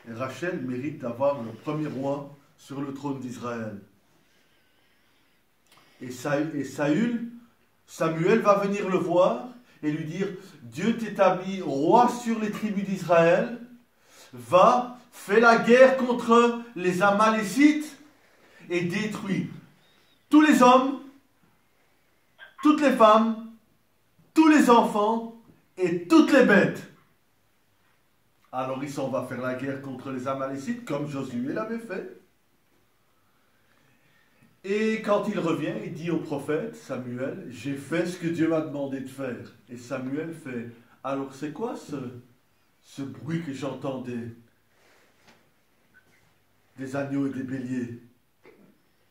Et Rachel mérite d'avoir le premier roi sur le trône d'Israël. Et Saül, Samuel va venir le voir et lui dire, Dieu t'établit roi sur les tribus d'Israël, va, fais la guerre contre les Amalécites et détruis tous les hommes, toutes les femmes, tous les enfants et toutes les bêtes. Alors il s'en va faire la guerre contre les Amalécites comme Josué l'avait fait. Et quand il revient, il dit au prophète Samuel, j'ai fait ce que Dieu m'a demandé de faire. Et Samuel fait, alors c'est quoi ce bruit que j'entends des agneaux et des béliers?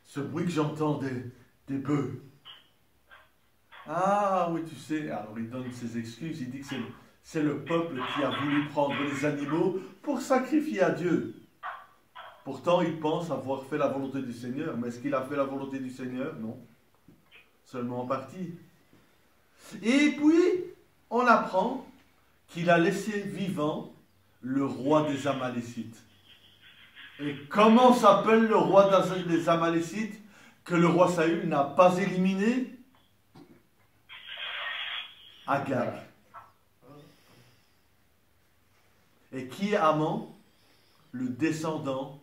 Ce bruit que j'entends des bœufs? Ah oui, tu sais, alors il donne ses excuses, il dit que c'est le peuple qui a voulu prendre les animaux pour sacrifier à Dieu. Pourtant, il pense avoir fait la volonté du Seigneur. Mais est-ce qu'il a fait la volonté du Seigneur? Non. Seulement en partie. Et puis, on apprend qu'il a laissé vivant le roi des Amalécites. Et comment s'appelle le roi des Amalécites que le roi Saül n'a pas éliminé? Agag. Et qui est Aman? Le descendant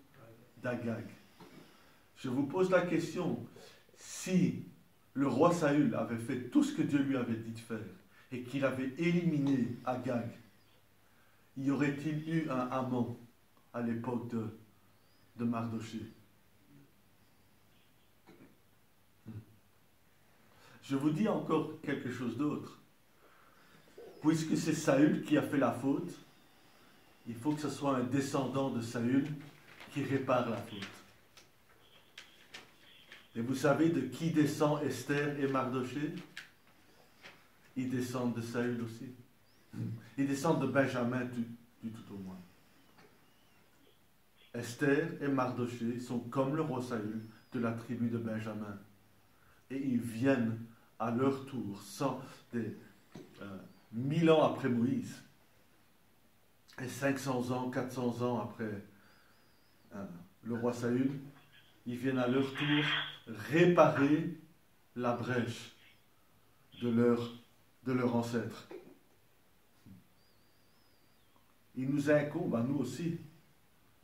d'Agag. Je vous pose la question, si le roi Saül avait fait tout ce que Dieu lui avait dit de faire et qu'il avait éliminé Agag, y aurait-il eu un Aman à l'époque de Mardoché? Je vous dis encore quelque chose d'autre. Puisque c'est Saül qui a fait la faute, il faut que ce soit un descendant de Saül qui répare la faute. Et vous savez de qui descend Esther et Mardoché? Ils descendent de Saül aussi. Ils descendent de Benjamin du tout au moins. Esther et Mardoché sont comme le roi Saül de la tribu de Benjamin. Et ils viennent à leur tour, 1000 ans après Moïse. Et 500 ans, 400 ans après le roi Saül, ils viennent à leur tour réparer la brèche de leur ancêtre. Il nous incombe à nous aussi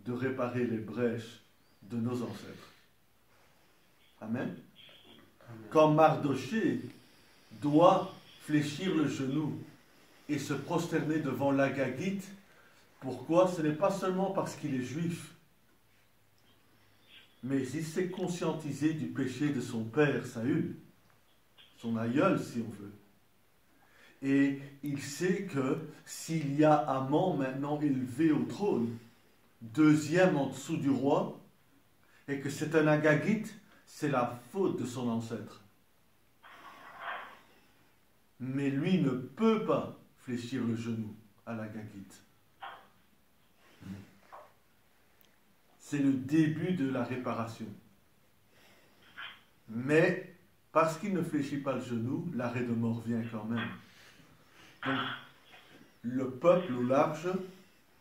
de réparer les brèches de nos ancêtres. Amen. Quand Mardoché doit fléchir le genou et se prosterner devant l'Agagite, pourquoi? Ce n'est pas seulement parce qu'il est juif, mais il s'est conscientisé du péché de son père Saül, son aïeul si on veut. Et il sait que s'il y a Aman maintenant élevé au trône, deuxième en dessous du roi, et que c'est un Agagite, c'est la faute de son ancêtre. Mais lui ne peut pas fléchir le genou à l'Agagite. C'est le début de la réparation. Mais, parce qu'il ne fléchit pas le genou, l'arrêt de mort vient quand même. Donc, le peuple au large,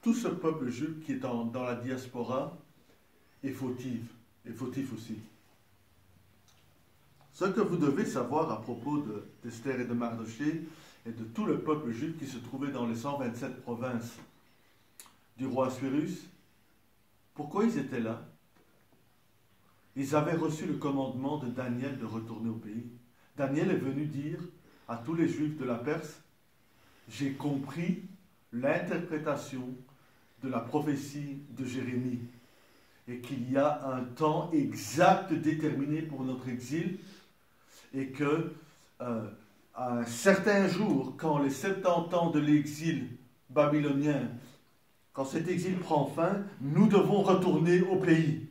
tout ce peuple juif qui est dans la diaspora, est fautif aussi. Ce que vous devez savoir à propos d'Esther et de Mardoché et de tout le peuple juif qui se trouvait dans les 127 provinces du roi Assyrus, Pourquoi ils étaient là? Ils avaient reçu le commandement de Daniel de retourner au pays. Daniel est venu dire à tous les Juifs de la Perse, j'ai compris l'interprétation de la prophétie de Jérémie et qu'il y a un temps exact déterminé pour notre exil et que à un certain jour, quand les 70 ans de l'exil babylonien, quand cet exil prend fin, nous devons retourner au pays.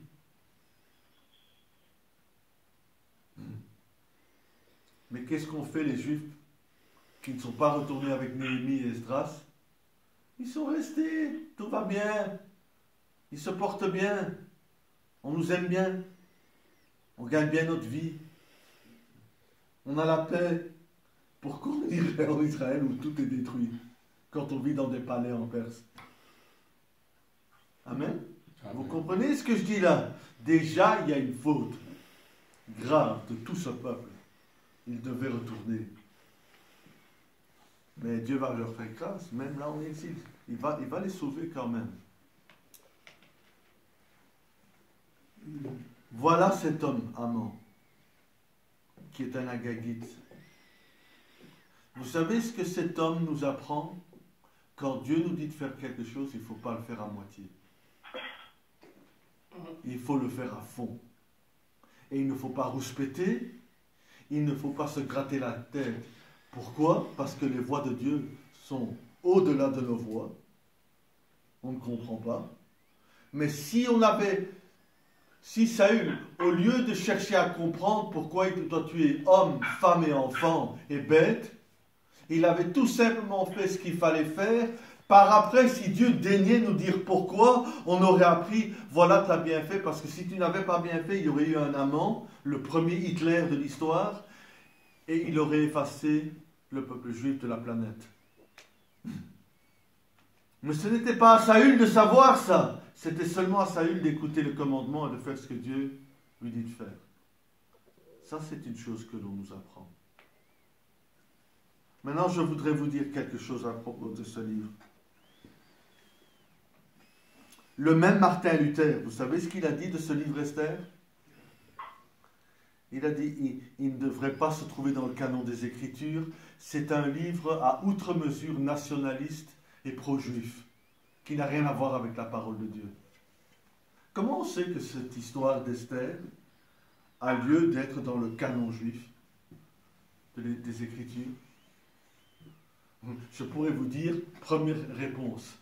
Mais qu'est-ce qu'ont fait les Juifs qui ne sont pas retournés avec Néhémie et Esdras? Ils sont restés, tout va bien, ils se portent bien, on nous aime bien, on gagne bien notre vie, on a la paix. Pourquoi on irait en Israël où tout est détruit quand on vit dans des palais en Perse? Amen. Vous comprenez ce que je dis là? Déjà, il y a une faute grave de tout ce peuple. Ils devaient retourner. Mais Dieu va leur faire grâce, même là en exil. Il va les sauver quand même. Voilà cet homme, Aman, qui est un Agagite. Vous savez ce que cet homme nous apprend? Quand Dieu nous dit de faire quelque chose, il ne faut pas le faire à moitié. Il faut le faire à fond. Et il ne faut pas rouspéter, il ne faut pas se gratter la tête. Pourquoi? Parce que les voies de Dieu sont au-delà de nos voies. On ne comprend pas. Mais si Saül, au lieu de chercher à comprendre pourquoi il doit tuer hommes, femmes et enfants et bêtes, il avait tout simplement fait ce qu'il fallait faire. Par après, si Dieu daignait nous dire pourquoi, on aurait appris, voilà, tu as bien fait, parce que si tu n'avais pas bien fait, il y aurait eu un amant, le premier Hitler de l'histoire, et il aurait effacé le peuple juif de la planète. Mais ce n'était pas à Saül de savoir ça, c'était seulement à Saül d'écouter le commandement et de faire ce que Dieu lui dit de faire. Ça, c'est une chose que l'on nous apprend. Maintenant, je voudrais vous dire quelque chose à propos de ce livre. Le même Martin Luther, vous savez ce qu'il a dit de ce livre Esther? Il a dit, il ne devrait pas se trouver dans le canon des Écritures. C'est un livre à outre mesure nationaliste et pro-juif, qui n'a rien à voir avec la parole de Dieu. Comment on sait que cette histoire d'Esther a lieu d'être dans le canon juif des Écritures? Je pourrais vous dire, première réponse.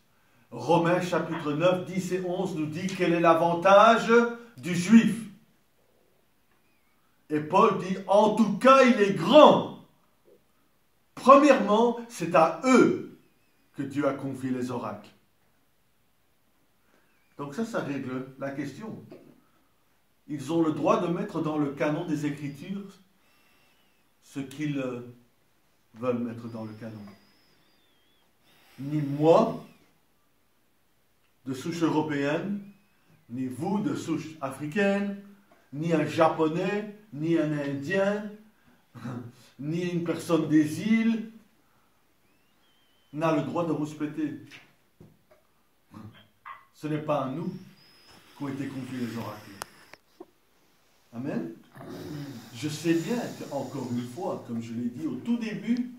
Romains chapitre 9, 10 et 11 nous dit quel est l'avantage du juif. Et Paul dit, en tout cas, il est grand. Premièrement, c'est à eux que Dieu a confié les oracles. Donc ça règle la question. Ils ont le droit de mettre dans le canon des Écritures ce qu'ils veulent mettre dans le canon. Ni moi, de souche européenne, ni vous, de souche africaine, ni un Japonais, ni un Indien, ni une personne des îles, n'a le droit de rouspéter. Ce n'est pas à nous qu'ont été confiés les oracles. Amen. Je sais bien qu'encore une fois, comme je l'ai dit au tout début,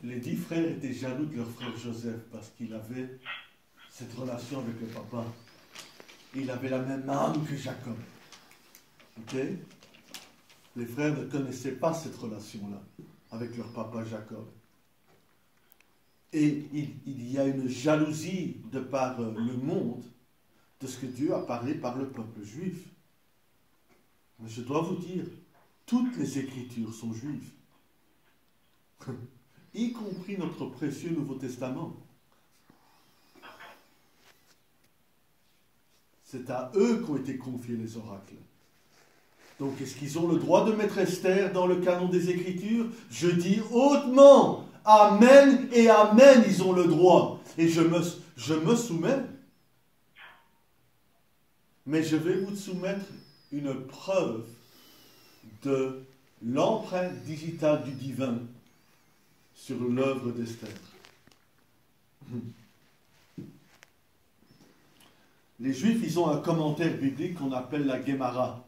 les 10 frères étaient jaloux de leur frère Joseph parce qu'il avait cette relation avec le papa. Il avait la même âme que Jacob. Ok? Les frères ne connaissaient pas cette relation-là avec leur papa Jacob. Et il y a une jalousie de par le monde de ce que Dieu a parlé par le peuple juif. Mais je dois vous dire, toutes les Écritures sont juives. Y compris notre précieux Nouveau Testament. C'est à eux qu'ont été confiés les oracles. Donc, est-ce qu'ils ont le droit de mettre Esther dans le canon des Écritures? Je dis hautement, Amen et Amen, ils ont le droit. Et je me soumets. Mais je vais vous soumettre une preuve de l'empreinte digitale du divin sur l'œuvre d'Esther. les Juifs, ils ont un commentaire biblique qu'on appelle la Gemara.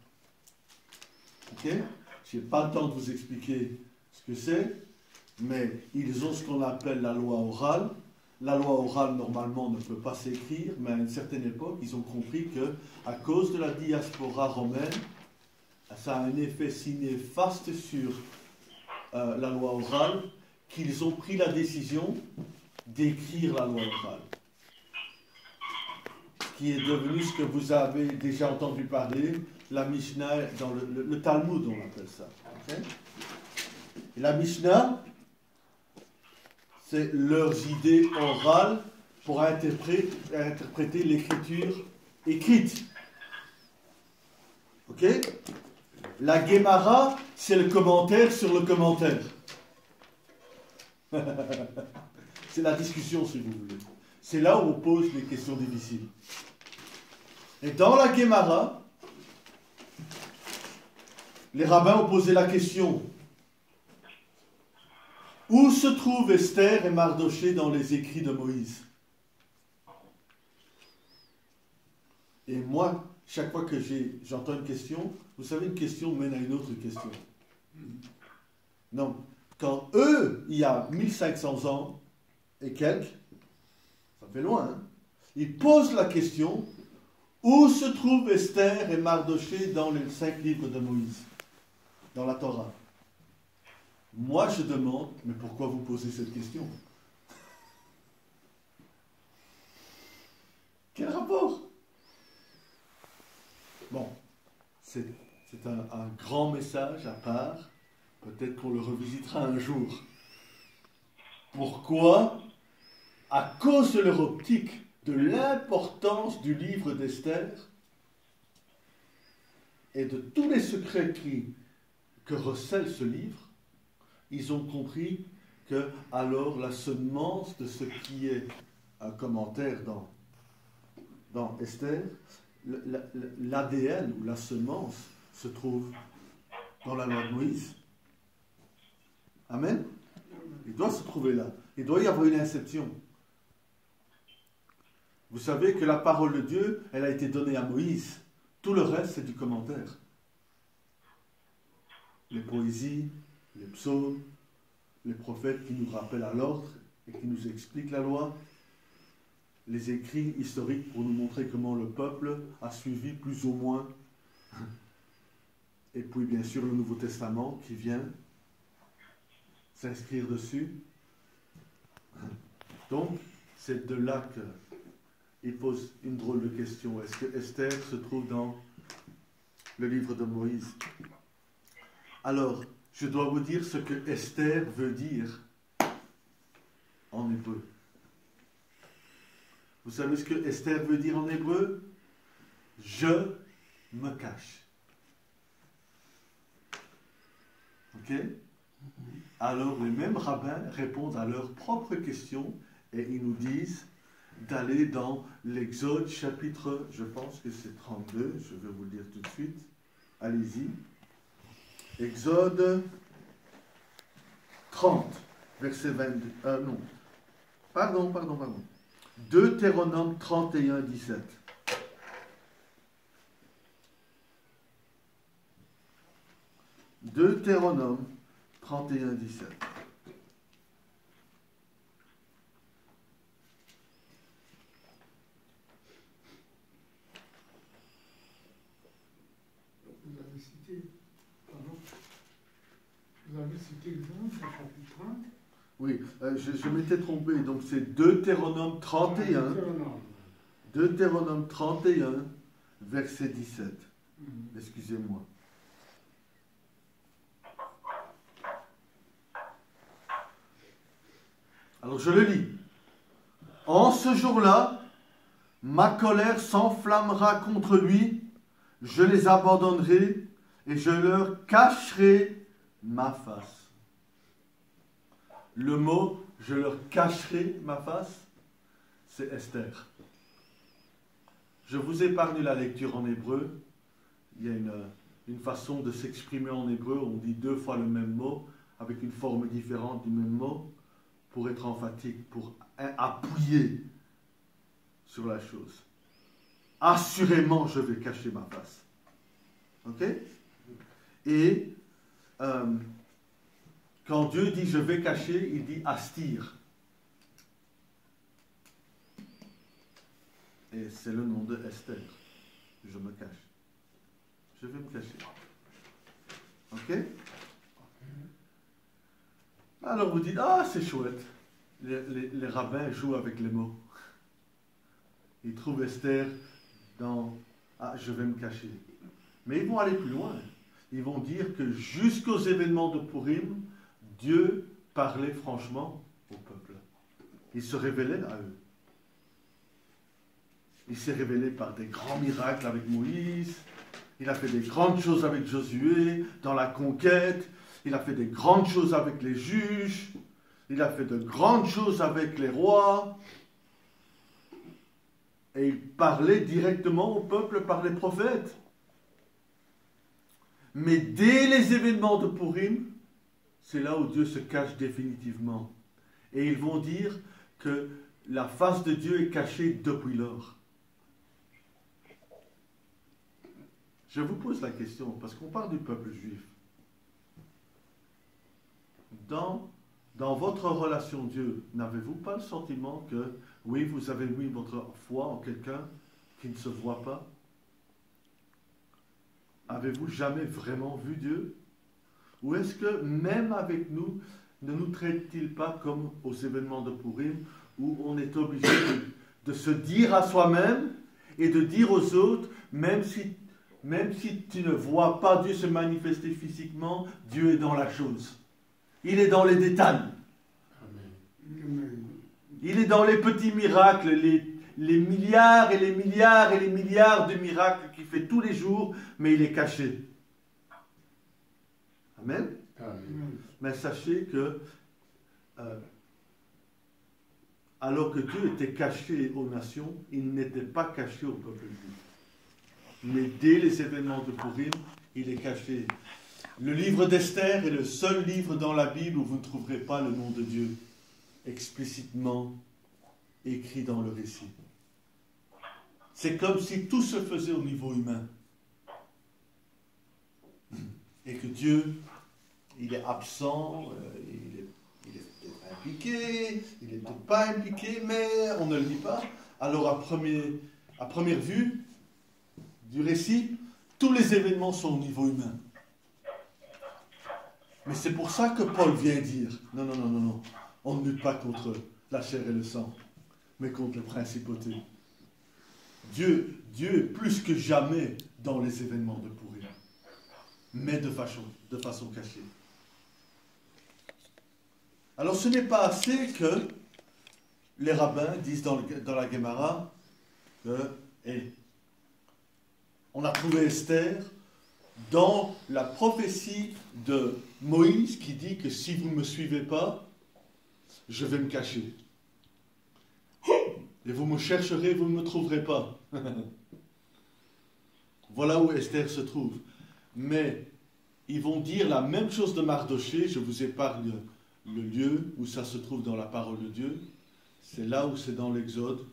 Ok? Je n'ai pas le temps de vous expliquer ce que c'est, mais ils ont ce qu'on appelle la loi orale. La loi orale, normalement, ne peut pas s'écrire, mais à une certaine époque, ils ont compris que, à cause de la diaspora romaine, ça a un effet si néfaste sur la loi orale qu'ils ont pris la décision d'écrire la loi orale, qui est devenu ce que vous avez déjà entendu parler, la Mishnah, dans le Talmud, on appelle ça. Okay? Et la Mishnah, c'est leurs idées orales pour interpréter l'écriture écrite. Ok? La Gemara, c'est le commentaire sur le commentaire. C'est la discussion, si vous voulez. C'est là où on pose les questions difficiles. Et dans la Gemara, les rabbins ont posé la question: où se trouvent Esther et Mardochée dans les écrits de Moïse? Et moi, chaque fois que j'entends une question, vous savez, une question mène à une autre question. Non, quand eux, il y a 1500 ans et quelques, ça fait loin, hein, ils posent la question: où se trouvent Esther et Mardochée dans les 5 livres de Moïse, dans la Torah? Moi, je demande, mais pourquoi vous posez cette question? Quel rapport? Bon, c'est un grand message à part. Peut-être qu'on le revisitera un jour. Pourquoi? À cause de leur optique, de l'importance du livre d'Esther et de tous les secrets que recèle ce livre, ils ont compris que alors la semence de ce qui est un commentaire dans Esther, l'ADN ou la semence se trouve dans la loi de Moïse. Amen. Il doit se trouver là. Il doit y avoir une inception. Vous savez que la parole de Dieu, elle a été donnée à Moïse. Tout le reste, c'est du commentaire. Les poésies, les psaumes, les prophètes qui nous rappellent à l'ordre et qui nous expliquent la loi, les écrits historiques pour nous montrer comment le peuple a suivi plus ou moins, et puis bien sûr le Nouveau Testament qui vient s'inscrire dessus. Donc, c'est de là qu'il pose une drôle de question. Est-ce que Esther se trouve dans le livre de Moïse? Alors, je dois vous dire ce que Esther veut dire en hébreu. Vous savez ce que Esther veut dire en hébreu? Je me cache. Ok? Alors, les mêmes rabbins répondent à leurs propres questions et ils nous disent d'aller dans l'Exode chapitre, je pense que c'est 32, je vais vous le dire tout de suite. Allez-y. Exode 30, verset 22. Non. Pardon. Deutéronome 31, 17. Deutéronome 31, 17. Vous avez cité Exode, chapitre 30. Oui, je m'étais trompé, donc c'est Deutéronome 31. Deutéronome 31, verset 17. Excusez-moi. Alors je le lis. En ce jour-là, ma colère s'enflammera contre lui, je les abandonnerai et je leur cacherai ma face. Le mot « je leur cacherai ma face », c'est Esther. Je vous épargne la lecture en hébreu. Il y a une façon de s'exprimer en hébreu. On dit 2 fois le même mot, avec une forme différente du même mot, pour être emphatique, pour appuyer sur la chose. assurément je vais cacher ma face. Ok? Et quand Dieu dit je vais cacher, il dit astir. Et c'est le nom de Esther. Je me cache. Je vais me cacher. Ok? Alors vous dites, ah c'est chouette. Les rabbins jouent avec les mots. Ils trouvent Esther dans ah je vais me cacher. Mais ils vont aller plus loin. Ils vont dire que jusqu'aux événements de Purim, Dieu parlait franchement au peuple. Il se révélait à eux. Il s'est révélé par des grands miracles avec Moïse. Il a fait des grandes choses avec Josué dans la conquête. Il a fait des grandes choses avec les juges. Il a fait de grandes choses avec les rois. Et il parlait directement au peuple par les prophètes. Mais dès les événements de Purim, c'est là où Dieu se cache définitivement. Et ils vont dire que la face de Dieu est cachée depuis lors. Je vous pose la question, parce qu'on parle du peuple juif. Dans votre relation Dieu, n'avez-vous pas le sentiment que, oui, vous avez mis votre foi en quelqu'un qui ne se voit pas? Avez-vous jamais vraiment vu Dieu? Ou est-ce que, même avec nous, ne nous traite-t-il pas comme aux événements de Purim, où on est obligé de se dire à soi-même et de dire aux autres, même si tu ne vois pas Dieu se manifester physiquement, Dieu est dans la chose. Il est dans les détails. Il est dans les petits miracles, les milliards et les milliards et les milliards de miracles qu'il fait tous les jours, mais il est caché. Amen. Amen. Mais sachez que, alors que Dieu était caché aux nations, il n'était pas caché au peuple juif. Mais dès les événements de Purim, il est caché. Le livre d'Esther est le seul livre dans la Bible où vous ne trouverez pas le nom de Dieu explicitement écrit dans le récit. C'est comme si tout se faisait au niveau humain. Et que Dieu, il est absent, il est peut-être impliqué, il n'est peut-être pas impliqué, mais on ne le dit pas. Alors à première vue du récit, tous les événements sont au niveau humain. Mais c'est pour ça que Paul vient dire, non, on ne lutte pas contre la chair et le sang, mais contre les principautés. Dieu est plus que jamais dans les événements de Purim, mais de façon cachée. Alors ce n'est pas assez que les rabbins disent dans la Gemara que on a trouvé Esther dans la prophétie de Moïse qui dit que si vous ne me suivez pas, je vais me cacher. Et vous me chercherez, vous ne me trouverez pas. Voilà où Esther se trouve. Mais ils vont dire la même chose de Mardochée. Je vous épargne le lieu où ça se trouve dans la parole de Dieu. C'est là où c'est dans l'Exode.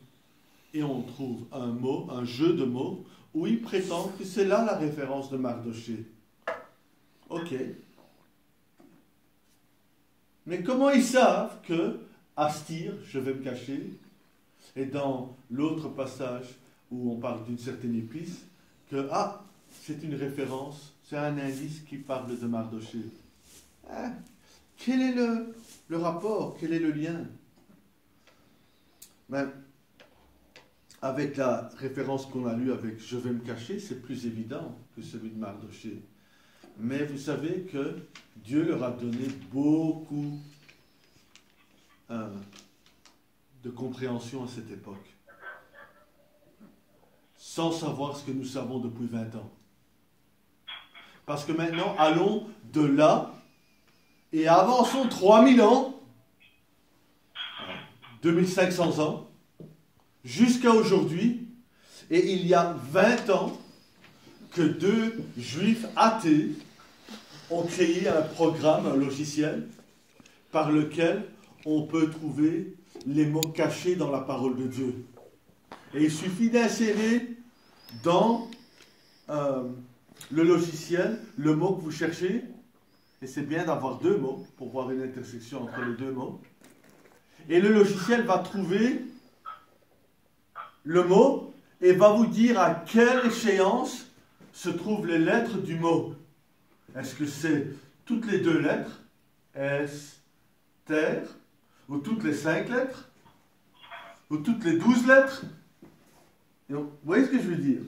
Et on trouve un jeu de mots où ils prétendent que c'est là la référence de Mardochée. Ok. Mais comment ils savent que Astir, je vais me cacher, et dans l'autre passage où on parle d'une certaine épice, que c'est une référence, c'est un indice qui parle de Mardochée. Quel est le rapport? Quel est le lien? Avec la référence qu'on a lue avec « je vais me cacher », c'est plus évident que celui de Mardochée. Mais vous savez que Dieu leur a donné beaucoup de compréhension à cette époque, sans savoir ce que nous savons depuis 20 ans. Parce que maintenant, allons de là et avançons 3000 ans, 2500 ans, jusqu'à aujourd'hui, et il y a 20 ans que 2 juifs athées ont créé un programme, un logiciel, par lequel on peut trouver les mots cachés dans la parole de Dieu. Et il suffit d'insérer dans le logiciel le mot que vous cherchez, et c'est bien d'avoir deux mots pour voir une intersection entre les deux mots, et le logiciel va trouver le mot et va vous dire à quelle échéance se trouvent les lettres du mot. Est-ce que c'est toutes les deux lettres, S, terre, ou toutes les 5 lettres, ou toutes les 12 lettres? Et vous voyez ce que je veux dire?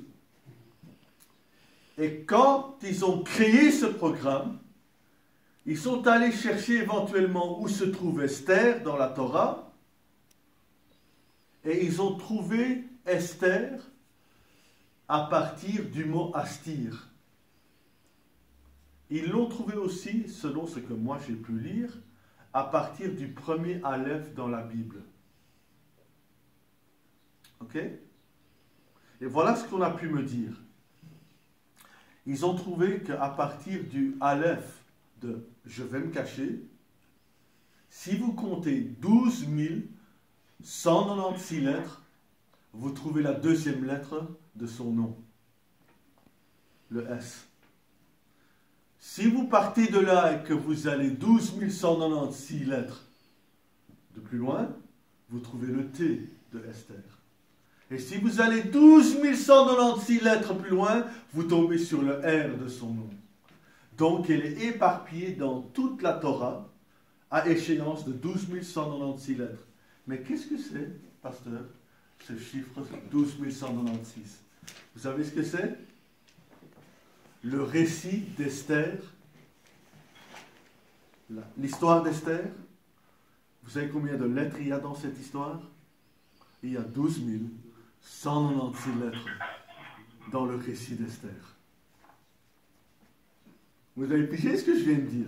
Et quand ils ont créé ce programme, ils sont allés chercher éventuellement où se trouve Esther dans la Torah, et ils ont trouvé Esther à partir du mot astir. Ils l'ont trouvé aussi, selon ce que moi j'ai pu lire, à partir du premier Aleph dans la Bible. Ok? Et voilà ce qu'on a pu me dire. Ils ont trouvé qu'à partir du Aleph de « je vais me cacher », si vous comptez 12 196 lettres, vous trouvez la deuxième lettre de son nom, le S. Si vous partez de là et que vous allez 12 196 lettres de plus loin, vous trouvez le T de Esther. Et si vous allez 12 196 lettres plus loin, vous tombez sur le R de son nom. Donc, elle est éparpillée dans toute la Torah à échéance de 12 196 lettres. Mais qu'est-ce que c'est, pasteur, ce chiffre 12 196? Vous savez ce que c'est? Le récit d'Esther, l'histoire d'Esther. Vous savez combien de lettres il y a dans cette histoire? Il y a 12 196 lettres dans le récit d'Esther. Vous avez pigé ce que je viens de dire?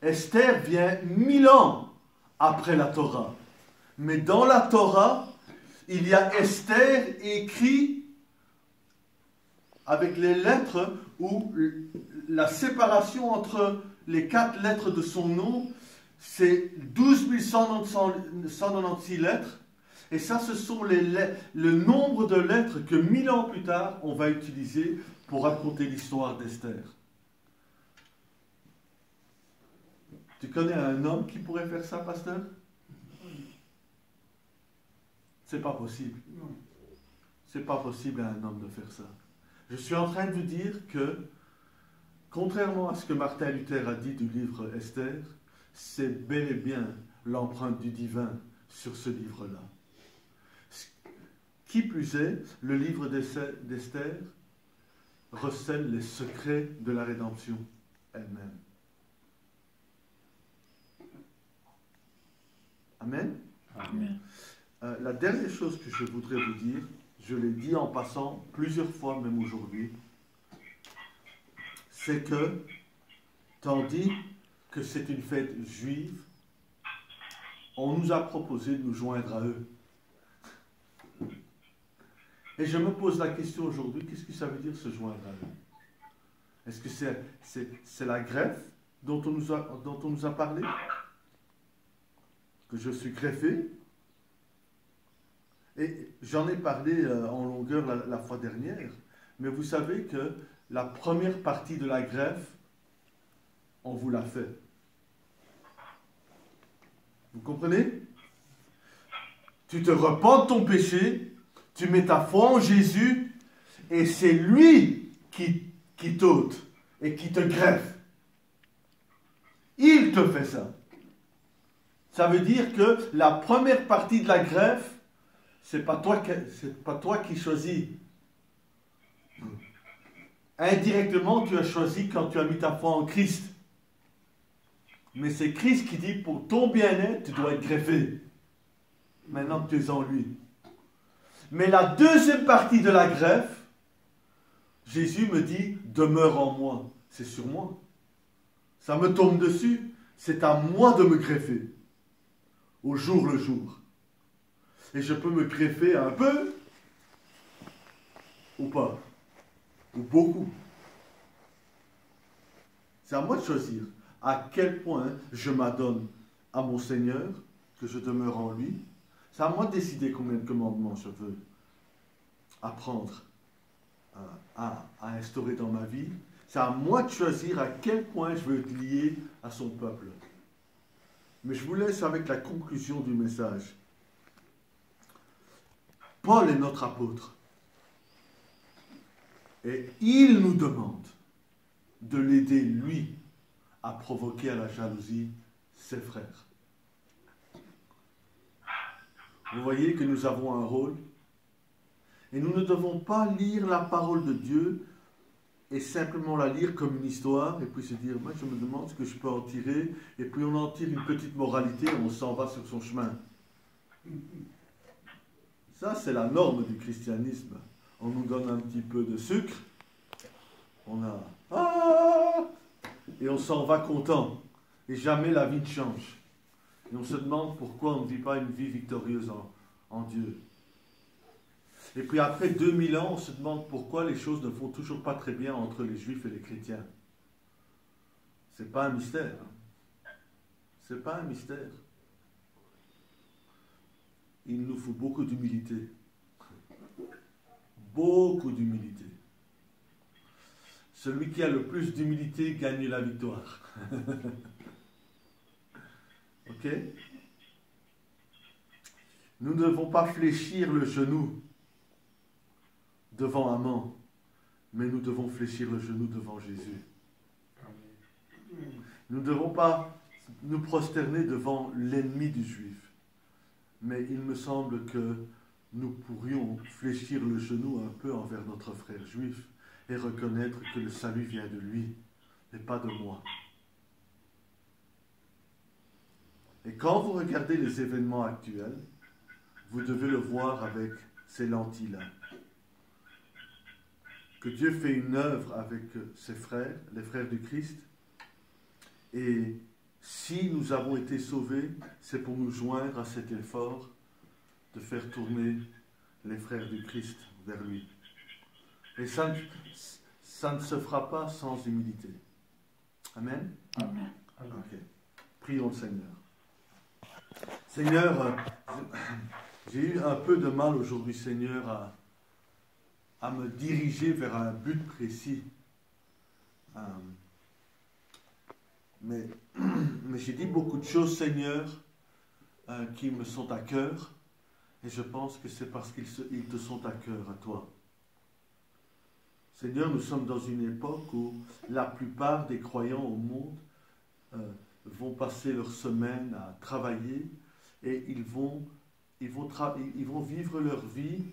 Esther vient 1000 ans après la Torah. Mais dans la Torah, il y a Esther écrit avec les lettres où la séparation entre les 4 lettres de son nom, c'est 12 196 lettres. Et ça, ce sont le nombre de lettres que 1000 ans plus tard, on va utiliser pour raconter l'histoire d'Esther. Tu connais un homme qui pourrait faire ça, pasteur? C'est pas possible. Non. C'est pas possible à un homme de faire ça. Je suis en train de vous dire que, contrairement à ce que Martin Luther a dit du livre Esther, c'est bel et bien l'empreinte du divin sur ce livre-là. Qui plus est, le livre d'Esther recèle les secrets de la rédemption elle-même. Amen. Amen. La dernière chose que je voudrais vous dire, je l'ai dit en passant plusieurs fois même aujourd'hui, c'est que, tandis que c'est une fête juive, on nous a proposé de nous joindre à eux. Et je me pose la question aujourd'hui, qu'est-ce que ça veut dire se joindre à eux? Est-ce que c'est la greffe dont on nous a parlé? Que je suis greffé? Et j'en ai parlé en longueur la fois dernière, mais vous savez que la première partie de la greffe, on vous l'a fait. Vous comprenez? Tu te repens de ton péché, tu mets ta foi en Jésus, et c'est lui qui t'ôte et qui te greffe. Il te fait ça. Ça veut dire que la première partie de la greffe, c'est pas toi qui choisis. Indirectement, tu as choisi quand tu as mis ta foi en Christ. Mais c'est Christ qui dit, pour ton bien-être, tu dois être greffé. Maintenant que tu es en lui. Mais la deuxième partie de la greffe, Jésus me dit, demeure en moi. C'est sur moi. Ça me tombe dessus. C'est à moi de me greffer. Au jour le jour. Et je peux me greffer un peu, ou pas, ou beaucoup. C'est à moi de choisir à quel point je m'adonne à mon Seigneur, que je demeure en lui. C'est à moi de décider combien de commandements je veux. apprendre à instaurer dans ma vie. C'est à moi de choisir à quel point je veux être lié à son peuple. Mais je vous laisse avec la conclusion du message. Paul est notre apôtre. Et il nous demande de l'aider, lui, à provoquer à la jalousie ses frères. Vous voyez que nous avons un rôle. Et nous ne devons pas lire la parole de Dieu et simplement la lire comme une histoire et puis se dire, moi je me demande ce que je peux en tirer, et puis on en tire une petite moralité et on s'en va sur son chemin. Ça, c'est la norme du christianisme. On nous donne un petit peu de sucre, on a « Ah !» et on s'en va content. Et jamais la vie ne change. Et on se demande pourquoi on ne vit pas une vie victorieuse en Dieu. Et puis après 2000 ans, on se demande pourquoi les choses ne vont toujours pas très bien entre les juifs et les chrétiens. C'est pas un mystère. C'est pas un mystère. Il nous faut beaucoup d'humilité. Beaucoup d'humilité. Celui qui a le plus d'humilité gagne la victoire. Ok? Nous ne devons pas fléchir le genou devant Haman, mais nous devons fléchir le genou devant Jésus. Nous ne devons pas nous prosterner devant l'ennemi du juif, mais il me semble que nous pourrions fléchir le genou un peu envers notre frère juif et reconnaître que le salut vient de lui et pas de moi. Et quand vous regardez les événements actuels, vous devez le voir avec ces lentilles-là. Que Dieu fait une œuvre avec ses frères, les frères du Christ, et si nous avons été sauvés, c'est pour nous joindre à cet effort de faire tourner les frères du Christ vers lui. Et ça ne se fera pas sans humilité. Amen? Amen. Ok. Prions le Seigneur. Seigneur, j'ai eu un peu de mal aujourd'hui, Seigneur, à me diriger vers un but précis. Mais j'ai dit beaucoup de choses, Seigneur, qui me sont à cœur, et je pense que c'est parce qu'ils te sont à cœur, à toi. Seigneur, nous sommes dans une époque où la plupart des croyants au monde vont passer leur semaine à travailler, et ils vont vivre leur vie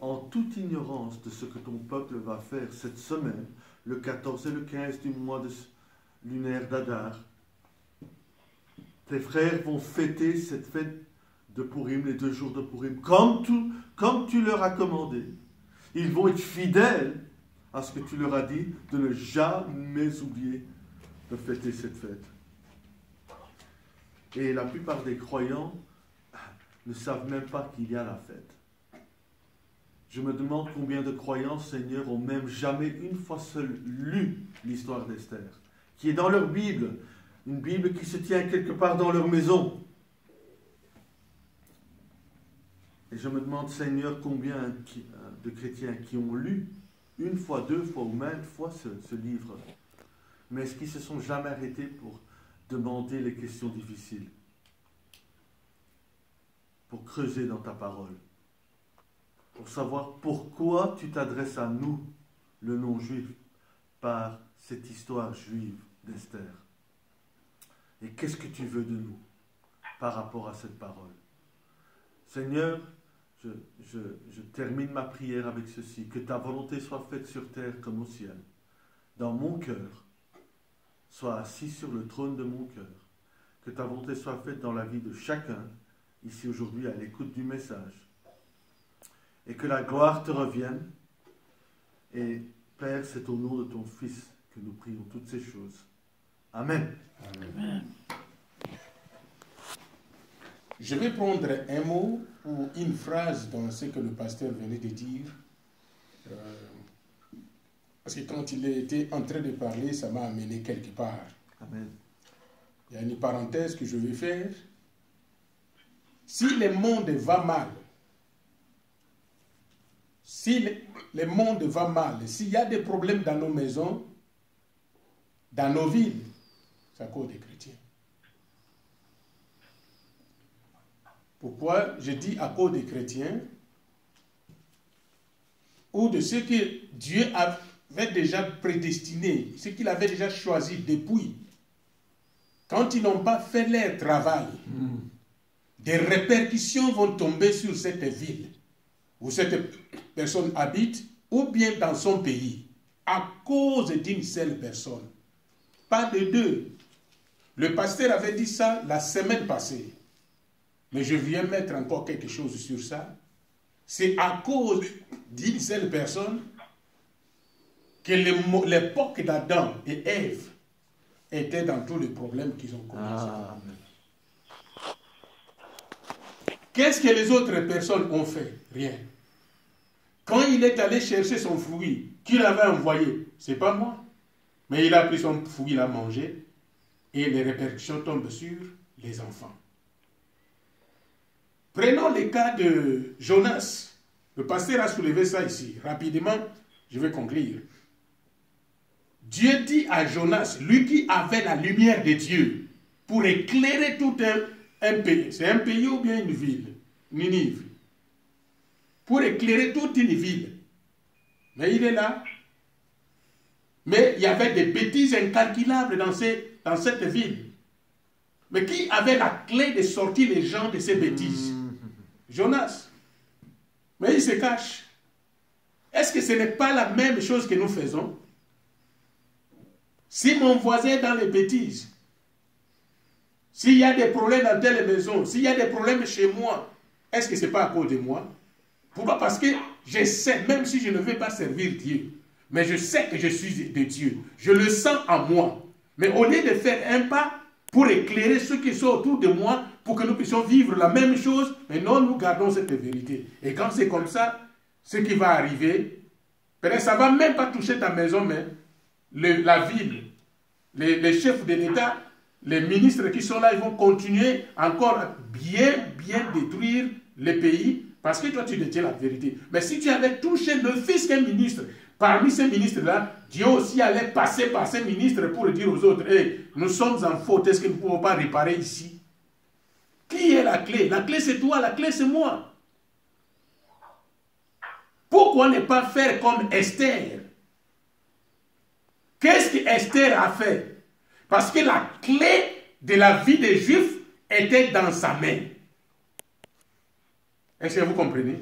en toute ignorance de ce que ton peuple va faire cette semaine, le 14 et le 15 du mois lunaire d'Adar. Tes frères vont fêter cette fête de Purim, les 2 jours de Purim, comme tu leur as commandé. Ils vont être fidèles à ce que tu leur as dit, de ne jamais oublier de fêter cette fête. Et la plupart des croyants ne savent même pas qu'il y a la fête. Je me demande combien de croyants, Seigneur, ont même jamais une fois seul lu l'histoire d'Esther, qui est dans leur Bible, une Bible qui se tient quelque part dans leur maison. Et je me demande, Seigneur, combien de chrétiens qui ont lu une fois, 2 fois ou maintes fois ce livre, mais est-ce qu'ils ne se sont jamais arrêtés pour demander les questions difficiles, pour creuser dans ta parole, pour savoir pourquoi tu t'adresses à nous, le non-juif, par cette histoire juive d'Esther. Et qu'est-ce que tu veux de nous par rapport à cette parole? Seigneur, je termine ma prière avec ceci, que ta volonté soit faite sur terre comme au ciel, dans mon cœur, soit assis sur le trône de mon cœur, que ta volonté soit faite dans la vie de chacun, ici aujourd'hui à l'écoute du message, et que la gloire te revienne. Et Père, c'est au nom de ton Fils que nous prions toutes ces choses. Amen. Amen. Je vais prendre un mot ou une phrase dans ce que le pasteur venait de dire, parce que quand il était en train de parler, ça m'a amené quelque part. Amen. Il y a une parenthèse que je vais faire. Si le monde va mal, Si le monde va mal, s'il y a des problèmes dans nos maisons, dans nos villes, c'est à cause des chrétiens. Pourquoi je dis à cause des chrétiens ou de ce que Dieu avait déjà prédestiné, ce qu'il avait déjà choisi depuis. Quand ils n'ont pas fait leur travail, des répercussions vont tomber sur cette ville où cette personne habite ou bien dans son pays à cause d'une seule personne. Pas de deux. Le pasteur avait dit ça la semaine passée. Mais je viens mettre encore quelque chose sur ça. C'est à cause d'une seule personne que l'époque d'Adam et Ève était dans tous les problèmes qu'ils ont commencé. Qu'est-ce que les autres personnes ont fait? Rien. Quand il est allé chercher son fruit qu'il avait envoyé, c'est pas moi. Mais il a pris son fruit, il a mangé, et les répercussions tombent sur les enfants. Prenons le cas de Jonas. Le pasteur a soulevé ça ici. Rapidement, je vais conclure. Dieu dit à Jonas, lui qui avait la lumière de Dieu, pour éclairer tout un pays. C'est un pays ou bien une ville? Ninive. Pour éclairer toute une ville. Mais il est là. Mais il y avait des bêtises incalculables dans cette ville. Mais qui avait la clé de sortir les gens de ces bêtises? Jonas. Mais il se cache. Est-ce que ce n'est pas la même chose que nous faisons? Si mon voisin est dans les bêtises, s'il y a des problèmes dans telle maison, s'il y a des problèmes chez moi, est-ce que ce n'est pas à cause de moi? Pourquoi? Parce que je sais, même si je ne veux pas servir Dieu, mais je sais que je suis de Dieu. Je le sens en moi. Mais au lieu de faire un pas pour éclairer ceux qui sont autour de moi, pour que nous puissions vivre la même chose, mais non, nous gardons cette vérité. Et quand c'est comme ça, ce qui va arriver, peut-être ça ne va même pas toucher ta maison, mais la ville, les chefs de l'État, les ministres qui sont là, ils vont continuer encore à bien détruire le pays, parce que toi tu détiens la vérité. Mais si tu avais touché le fils qu'un ministre, parmi ces ministres-là, Dieu aussi allait passer par ces ministres pour dire aux autres, hey, nous sommes en faute, est-ce que nous ne pouvons pas réparer ici? Qui est la clé? La clé c'est toi, la clé c'est moi. Pourquoi ne pas faire comme Esther? Qu'est-ce que Esther a fait? Parce que la clé de la vie des Juifs était dans sa main. Est-ce que vous comprenez?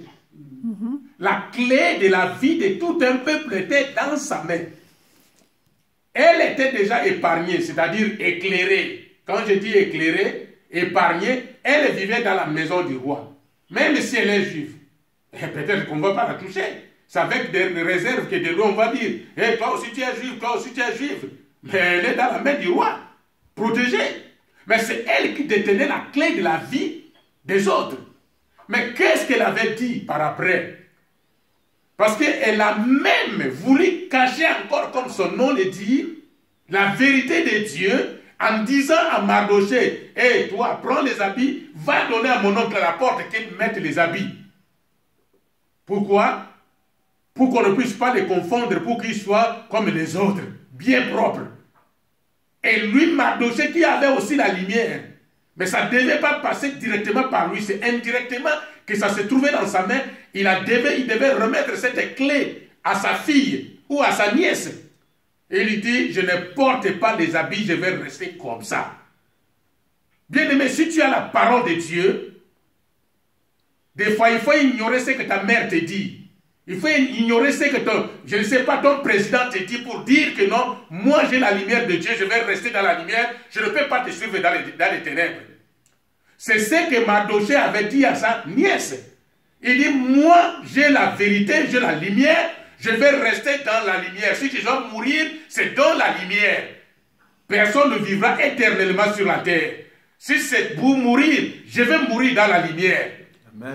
La clé de la vie de tout un peuple était dans sa main. Elle était déjà épargnée, c'est-à-dire éclairée. Quand je dis éclairée, épargnée, elle vivait dans la maison du roi. Même si elle est juive, peut-être qu'on ne va pas la toucher. C'est avec des réserves que de l'eau, on va dire, hey, toi aussi tu es juif, toi aussi tu es juif. Mais elle est dans la main du roi, protégée. Mais c'est elle qui détenait la clé de la vie des autres. Mais qu'est-ce qu'elle avait dit par après? Parce qu'elle a même voulu cacher encore, comme son nom le dit, la vérité de Dieu en disant à Mardoché, hey, toi, prends les habits, va donner à mon oncle à la porte qu'il mette les habits. Pourquoi? Pour qu'on ne puisse pas les confondre, pour qu'ils soient comme les autres, bien propres. Et lui, Mardoché, qui avait aussi la lumière, mais ça ne devait pas passer directement par lui, c'est indirectement que ça se trouvait dans sa main. Il devait remettre cette clé à sa fille ou à sa nièce. Et il dit, je ne porte pas les habits, je vais rester comme ça. Bien aimé, si tu as la parole de Dieu, des fois il faut ignorer ce que ta mère te dit. Il faut ignorer ce que je ne sais pas, ton président te dit pour dire que non, moi j'ai la lumière de Dieu, je vais rester dans la lumière, je ne peux pas te suivre dans les ténèbres. C'est ce que Mardoché avait dit à sa nièce. Il dit, moi j'ai la vérité, j'ai la lumière, je vais rester dans la lumière. Si je dois mourir, c'est dans la lumière. Personne ne vivra éternellement sur la terre. Si c'est pour mourir, je vais mourir dans la lumière.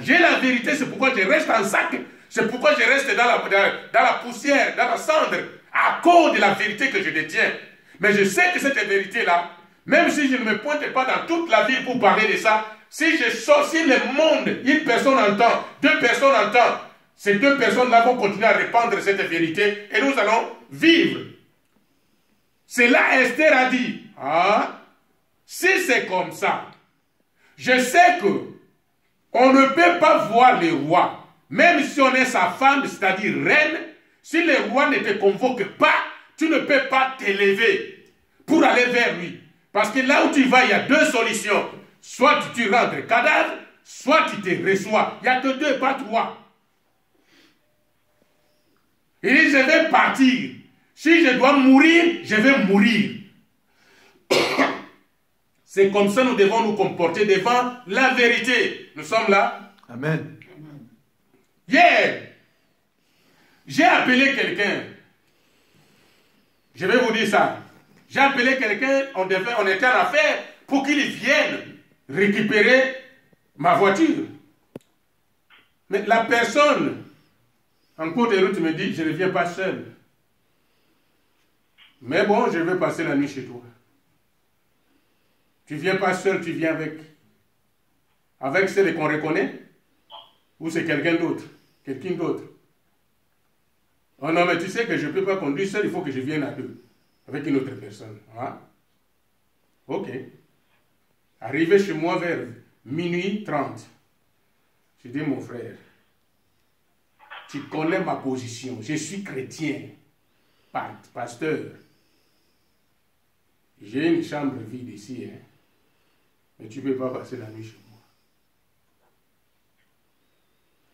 J'ai la vérité, c'est pourquoi je reste en sac. C'est pourquoi je reste dans la poussière, dans la cendre, à cause de la vérité que je détiens. Mais je sais que cette vérité-là, même si je ne me pointe pas dans toute la ville pour parler de ça, si je sors, si le monde, une personne entend, deux personnes entendent, Ces deux personnes-là vont continuer à répandre cette vérité et nous allons vivre. C'est là Esther a dit, ah, si c'est comme ça, je sais que on ne peut pas voir le roi, même si on est sa femme, c'est-à-dire reine, si le roi ne te convoque pas, tu ne peux pas t'élever pour aller vers lui. Parce que là où tu vas, il y a deux solutions. Soit tu rentres cadavre, soit tu te reçois. Il n'y a que deux, pas trois. Il dit, je vais partir. Si je dois mourir, je vais mourir. C'est comme ça que nous devons nous comporter devant la vérité. Nous sommes là. Amen. Hier, j'ai appelé quelqu'un. Je vais vous dire ça. J'ai appelé quelqu'un, on était en affaire pour qu'il vienne récupérer ma voiture. Mais la personne, en cours de route, me dit, je ne viens pas seul. Mais bon, je vais passer la nuit chez toi. Tu ne viens pas seul, tu viens avec. Avec celle qu'on reconnaît? Ou c'est quelqu'un d'autre? Quelqu'un d'autre? Oh non, mais tu sais que je ne peux pas conduire seul, il faut que je vienne à deux. Avec une autre personne. Hein? Ok. Arrivé chez moi vers minuit 30. Je dis, mon frère, tu connais ma position. Je suis chrétien, pasteur. J'ai une chambre vide ici, hein? Mais tu ne peux pas passer la nuit chez moi.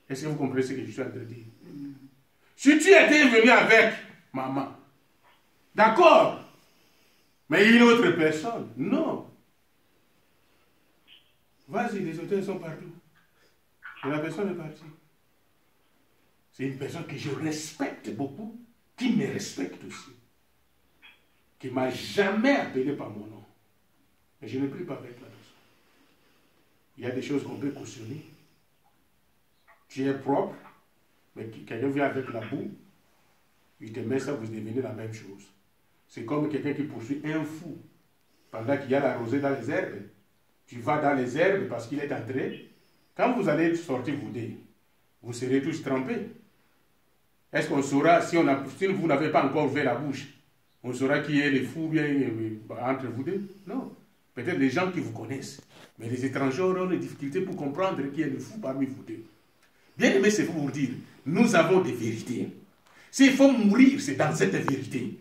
Est-ce que vous comprenez ce que je suis en train de dire? Si tu étais venu avec maman, d'accord, mais une autre personne, non. Vas-y, les hôtels sont partout. Et la personne est partie. C'est une personne que je respecte beaucoup, qui me respecte aussi, qui ne m'a jamais appelé par mon nom. Mais je ne prie pas avec la personne. Il y a des choses qu'on peut cautionner. Tu es propre, mais quelqu'un vient avec la boue, il te met ça, vous devenez la même chose. C'est comme quelqu'un qui poursuit un fou pendant qu'il y a la rosée dans les herbes. Tu vas dans les herbes parce qu'il est entré. Quand vous allez sortir vous deux, vous serez tous trempés. Est-ce qu'on saura, si vous n'avez pas encore ouvert la bouche, on saura qui est le fou bien entre vous deux? Non. Peut-être les gens qui vous connaissent. Mais les étrangers auront des difficultés pour comprendre qui est le fou parmi vous deux. Bien aimé, c'est pour vous dire, nous avons des vérités. S'il faut mourir, c'est dans cette vérité.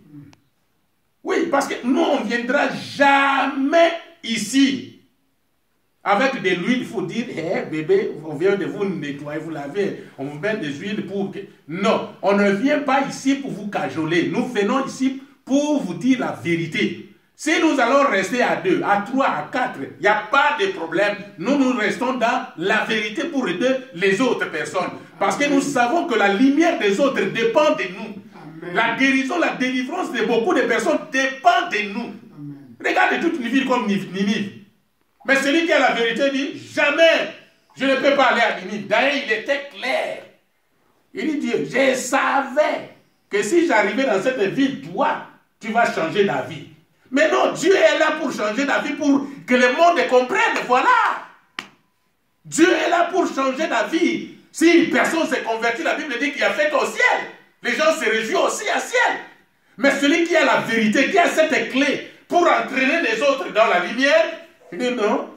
Oui, parce que nous, on ne viendra jamais ici avec de l'huile. Il faut dire, hey, bébé, on vient de vous nettoyer, vous laver, on vous met des huiles pour... Non, on ne vient pas ici pour vous cajoler. Nous venons ici pour vous dire la vérité. Si nous allons rester à 2, à 3, à 4, il n'y a pas de problème. Nous restons dans la vérité pour aider les autres personnes. Parce que nous savons que la lumière des autres dépend de nous. Amen. La guérison, la délivrance de beaucoup de personnes dépend de nous. Amen. Regardez toute une ville comme Ninive. Mais celui qui a la vérité dit, jamais je ne peux pas aller à Ninive. D'ailleurs, il était clair. Il dit, je savais que si j'arrivais dans cette ville, toi, tu vas changer d'avis. Mais non, Dieu est là pour changer d'avis, pour que le monde comprenne. Voilà. Dieu est là pour changer d'avis. Si personne s'est converti, la Bible dit qu'il a fait au ciel. Les gens se réjouissent aussi au ciel. Mais celui qui a la vérité, qui a cette clé pour entraîner les autres dans la lumière, il dit non.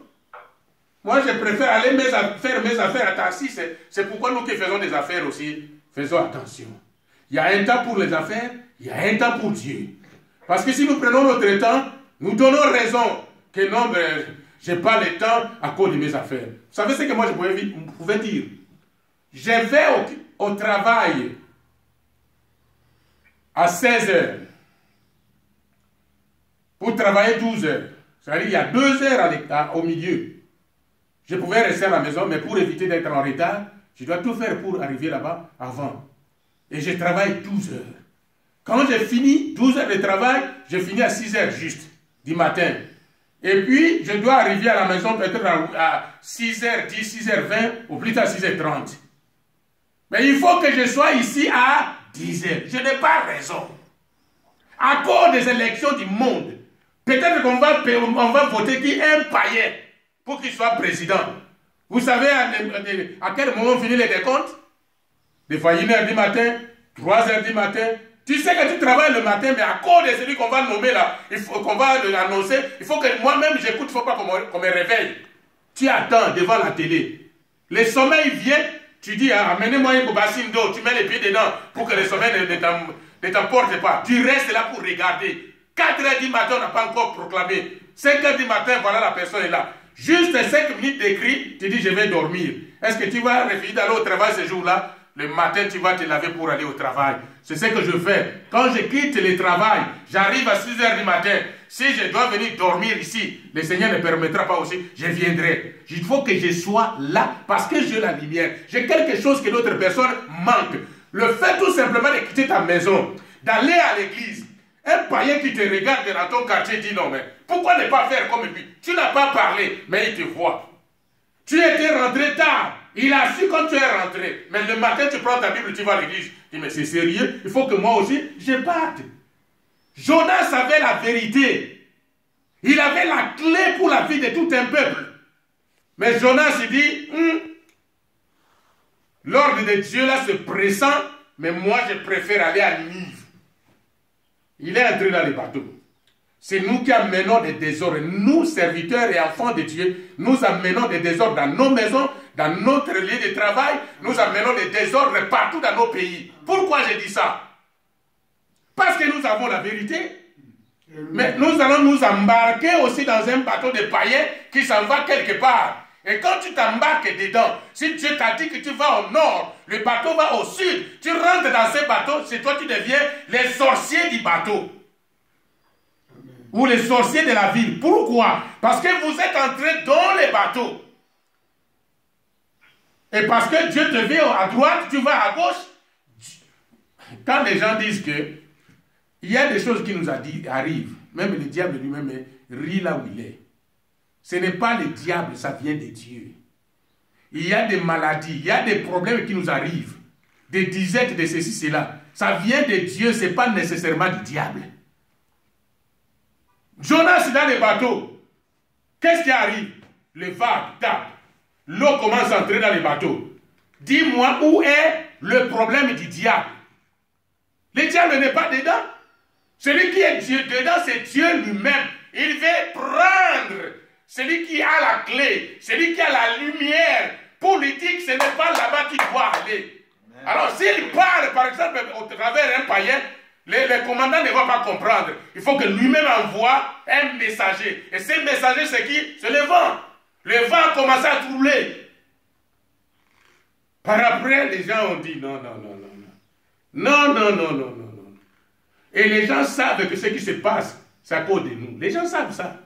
Moi, je préfère aller faire mes affaires à taxi. C'est pourquoi nous qui faisons des affaires aussi, faisons attention. Il y a un temps pour les affaires, il y a un temps pour Dieu. Parce que si nous prenons notre temps, nous donnons raison que non, je n'ai pas le temps à cause de mes affaires. Vous savez ce que moi je pouvais dire? Je vais au travail à 16 heures pour travailler 12 heures. C'est-à-dire il y a 2 heures au milieu. Je pouvais rester à la maison, mais pour éviter d'être en retard, je dois tout faire pour arriver là-bas avant. Et je travaille 12 heures. Quand j'ai fini 12 heures de travail, je finis à 6 heures juste du matin. Et puis, je dois arriver à la maison peut-être à 6h10, 6h20, ou plus tard 6h30. Mais il faut que je sois ici à 10 heures. Je n'ai pas raison. À cause des élections du monde, peut-être qu'on va voter qui est un païen pour qu'il soit président. Vous savez à quel moment on finit les décomptes? Des fois 1h du matin, 3h du matin. Tu sais que tu travailles le matin, mais à cause de celui qu'on va nommer là, qu'on va l'annoncer, il faut que moi-même j'écoute, il ne faut pas qu'on me réveille. Tu attends devant la télé. Le sommeil vient, tu dis, amenez-moi une bassine d'eau, tu mets les pieds dedans pour que le sommeil ne t'emporte pas. Tu restes là pour regarder. 4h du matin, on n'a pas encore proclamé. 5h du matin, voilà la personne est là. Juste 5 minutes d'écrit, tu dis, je vais dormir. Est-ce que tu vas refuser d'aller au travail ce jour-là? Le matin, tu vas te laver pour aller au travail. C'est ce que je fais. Quand je quitte le travail, j'arrive à 6h du matin. Si je dois venir dormir ici, le Seigneur ne permettra pas aussi, je viendrai. Il faut que je sois là parce que j'ai la lumière. J'ai quelque chose que d'autres personnes manquent. Le fait tout simplement de quitter ta maison, d'aller à l'église, un païen qui te regarde dans ton quartier dit non, mais pourquoi ne pas faire comme lui? Tu n'as pas parlé, mais il te voit. Tu étais rentré tard. Il a su quand tu es rentré. Mais le matin, tu prends ta Bible, tu vas à l'église. Tu dis, mais c'est sérieux, il faut que moi aussi, je parte. Jonas avait la vérité. Il avait la clé pour la vie de tout un peuple. Mais Jonas, il dit, l'ordre de Dieu là se pressant, mais moi, je préfère aller à Ninive. Il est entré dans le bateau. C'est nous qui amenons des désordres. Nous, serviteurs et enfants de Dieu, nous amenons des désordres dans nos maisons, dans notre lieu de travail. Nous amenons des désordres partout dans nos pays. Pourquoi je dis ça? Parce que nous avons la vérité. Mais nous allons nous embarquer aussi dans un bateau de païens qui s'en va quelque part. Et quand tu t'embarques dedans, si Dieu t'a dit que tu vas au nord, le bateau va au sud, tu rentres dans ce bateau, c'est toi qui deviens les sorciers du bateau. Ou les sorciers de la ville. Pourquoi? Parce que vous êtes entrés dans les bateaux. Et parce que Dieu te veut à droite, tu vas à gauche. Quand les gens disent que il y a des choses qui nous arrivent, même le diable lui-même rit là où il est. Ce n'est pas le diable, ça vient de Dieu. Il y a des maladies, il y a des problèmes qui nous arrivent. Des disettes de ceci, cela. Ça vient de Dieu, ce n'est pas nécessairement du diable. Jonas est dans le bateau. Qu'est-ce qui arrive? Le vague tape. L'eau commence à entrer dans le bateau. Dis-moi où est le problème du diable? Le diable n'est pas dedans. Celui qui est Dieu dedans, c'est Dieu lui-même. Il veut prendre celui qui a la clé, celui qui a la lumière, pour lui dire que ce n'est pas là-bas qu'il doit aller. Alors s'il parle, par exemple, au travers un païen, le commandant ne va pas comprendre. Il faut que lui-même envoie un messager. Et ce messager, c'est qui? C'est le vent. Le vent commence à troubler. Par après, les gens ont dit non, non, non, non, non. Non, non, non, non, non, non. Et les gens savent que ce qui se passe, c'est à cause de nous. Les gens savent ça.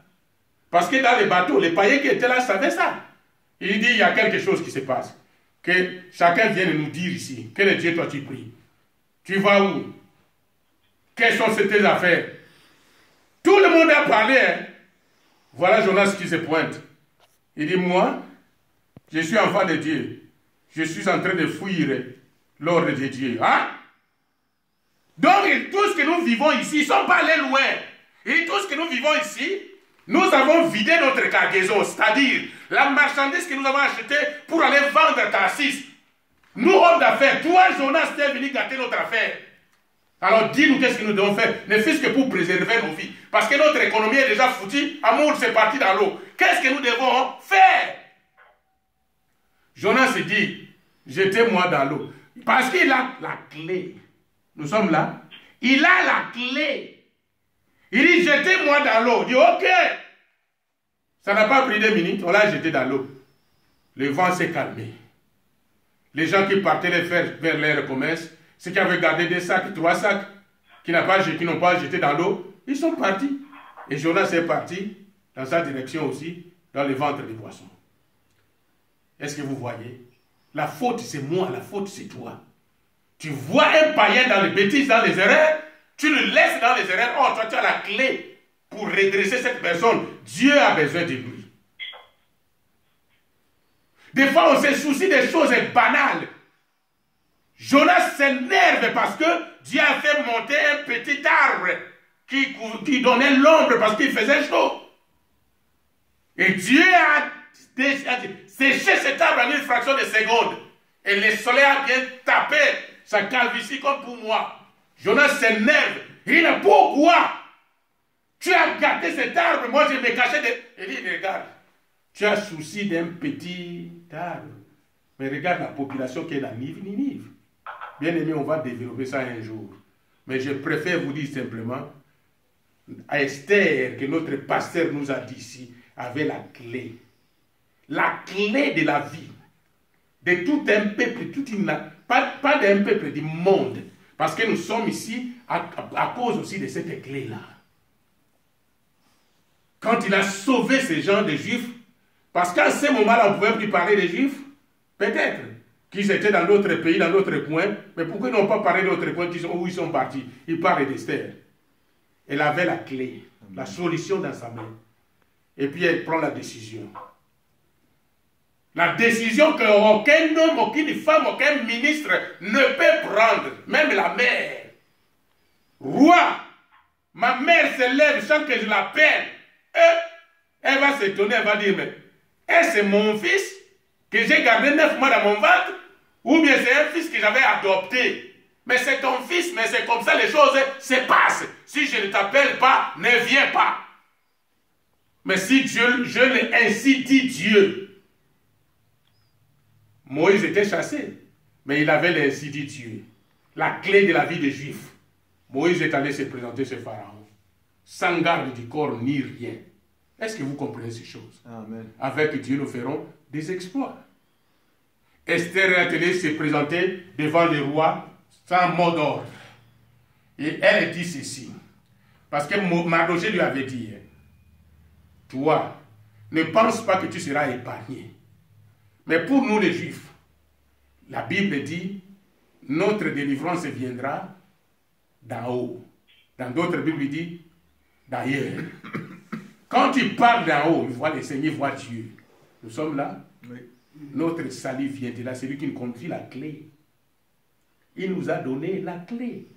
Parce que dans les bateaux, les païens qui étaient là savaient ça. Il dit, il y a quelque chose qui se passe. Que chacun vienne nous dire ici. Quel Dieu toi tu pries? Tu vas où? Quelles sont tes affaires? Tout le monde a parlé. Hein? Voilà Jonas qui se pointe. Il dit, moi, je suis enfant de Dieu. Je suis en train de fuir l'ordre de Dieu. Hein? Donc, tout ce que nous vivons ici, ils ne sont pas allés loin. Et tout ce que nous vivons ici, nous avons vidé notre cargaison, c'est-à-dire la marchandise que nous avons achetée pour aller vendre à Tarsis. Nous, hommes d'affaires, toi, Jonas, tu es venu gâter notre affaire. Alors, dis-nous qu'est-ce que nous devons faire, ne fût-ce que pour préserver nos vies. Parce que notre économie est déjà foutue, amour, c'est parti dans l'eau. Qu'est-ce que nous devons faire? Jonas se dit, jetez-moi dans l'eau. Parce qu'il a la clé. Nous sommes là. Il a la clé. Il dit, jetez-moi dans l'eau. Il dit, ok. Ça n'a pas pris 2 minutes, on l'a jeté dans l'eau. Le vent s'est calmé. Les gens qui partaient vers leur commerce, ceux qui avaient gardé 2 sacs, 3 sacs, qui n'ont pas jeté dans l'eau, ils sont partis. Et Jonas est parti dans sa direction aussi, dans le ventre des poissons. Est-ce que vous voyez? La faute, c'est moi, la faute, c'est toi. Tu vois un païen dans les bêtises, dans les erreurs, tu le laisses dans les erreurs. Oh, toi, tu as la clé pour redresser cette personne. Dieu a besoin de lui. Des fois, on se soucie des choses banales. Jonas s'énerve parce que Dieu a fait monter un petit arbre qui donnait l'ombre parce qu'il faisait chaud. Et Dieu a séché cet arbre en une fraction de seconde. Et le soleil a bien tapé sa calvitie comme pour moi. Jonas s'énerve. Il dit, pourquoi tu as gâté cet arbre? Moi, je me cachais de... Il dit, regarde, tu as souci d'un petit arbre. Mais regarde la population qui est dans Ninive. Bien aimé, on va développer ça un jour. Mais je préfère vous dire simplement, à Esther, que notre pasteur nous a dit ici, avait la clé. La clé de la vie. De tout un peuple, pas d'un peuple, du monde. Parce que nous sommes ici à cause aussi de cette clé-là. Quand il a sauvé ces gens des Juifs, parce qu'à ce moment-là, on ne pouvait plus parler des Juifs, peut-être qu'ils étaient dans d'autres pays, dans d'autres coins, mais pourquoi ils n'ont pas parlé d'autres coins où ils sont partis? Ils parlent d'Esther. Elle avait la clé, la solution dans sa main. Et puis elle prend la décision. La décision qu'aucun homme, aucune femme, aucun ministre ne peut prendre, même la mère. Roi, ma mère se lève sans que je l'appelle. Elle va s'étonner, elle va dire, mais est-ce mon fils que j'ai gardé 9 mois dans mon ventre, ou bien c'est un fils que j'avais adopté? Mais c'est ton fils, mais c'est comme ça les choses se passent. Si je ne t'appelle pas, ne viens pas. Mais si Dieu, je l'ai ainsi dit Dieu. Moïse était chassé, mais il avait l'ainsi dit Dieu. La clé de la vie des Juifs. Moïse est allé se présenter chez Pharaon, sans garde du corps ni rien. Est-ce que vous comprenez ces choses? Amen. Avec Dieu, nous ferons des exploits. Esther est allée se présenter devant le roi sans mot d'ordre. Et elle dit ceci. Parce que Mardochée lui avait dit, toi, ne pense pas que tu seras épargné. Mais pour nous les Juifs, la Bible dit, notre délivrance viendra d'en haut. Dans d'autres Bibles, il dit, d'ailleurs. Quand tu parles d'en haut, il voit le Seigneur, il voit Dieu. Nous sommes là. Oui. Notre salut vient de là. C'est lui qui nous confie la clé. Il nous a donné la clé.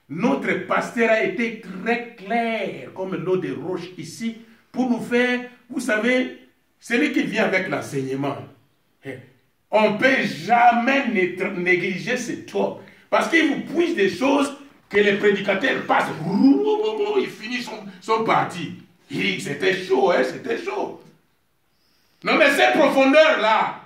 Notre pasteur a été très clair, comme l'eau de roche ici, pour nous faire, vous savez, celui qui vient avec l'enseignement. On ne peut jamais négliger cet homme. Parce qu'il vous puise des choses que les prédicateurs passent. Ils finissent son parti. C'était chaud, hein, c'était chaud. Non, mais ces profondeurs-là,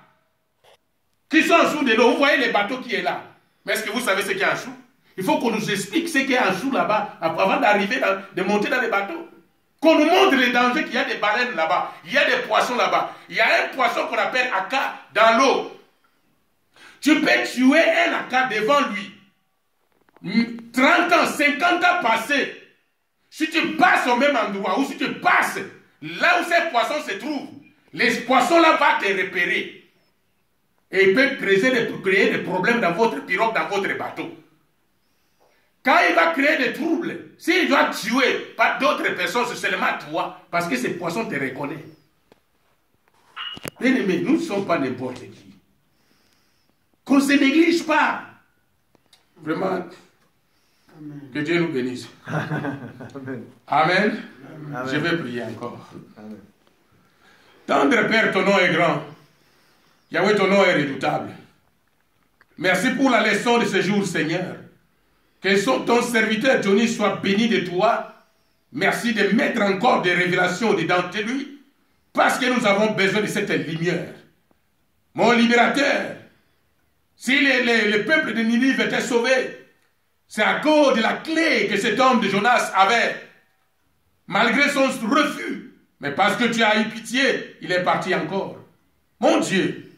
qui sont en dessous de l'eau, vous voyez les bateaux qui est là. Mais est-ce que vous savez ce qu'il y a en dessous? Il faut qu'on nous explique ce qu'il y a en dessous là-bas, avant d'arriver, de monter dans les bateaux. Qu'on nous montre les dangers qu'il y a des baleines là-bas, il y a des poissons là-bas. Il y a un poisson qu'on appelle aka dans l'eau. Tu peux tuer un aka devant lui. 30 ans, 50 ans passés. Si tu passes au même endroit, ou si tu passes là où ces poissons se trouvent, les poissons là vont te repérer. Et ils peuvent créer des problèmes dans votre pirogue, dans votre bateau. Quand il va créer des troubles, s'il doit tuer pas d'autres personnes, c'est seulement toi, parce que ces poissons te reconnaissent. Bien aimé, nous ne sommes pas n'importe qui. Qu'on ne se néglige pas. Vraiment, amen. Que Dieu nous bénisse. Amen. Amen. Amen. Je vais prier encore. Amen. Tendre Père, ton nom est grand. Yahweh, ton nom est redoutable. Merci pour la leçon de ce jour, Seigneur. Que ton serviteur Johnny soit béni de toi. Merci de mettre encore des révélations dedans de lui. Parce que nous avons besoin de cette lumière. Mon libérateur, si le peuple de Ninive était sauvé, c'est à cause de la clé que cet homme de Jonas avait. Malgré son refus. Mais parce que tu as eu pitié, il est parti encore. Mon Dieu,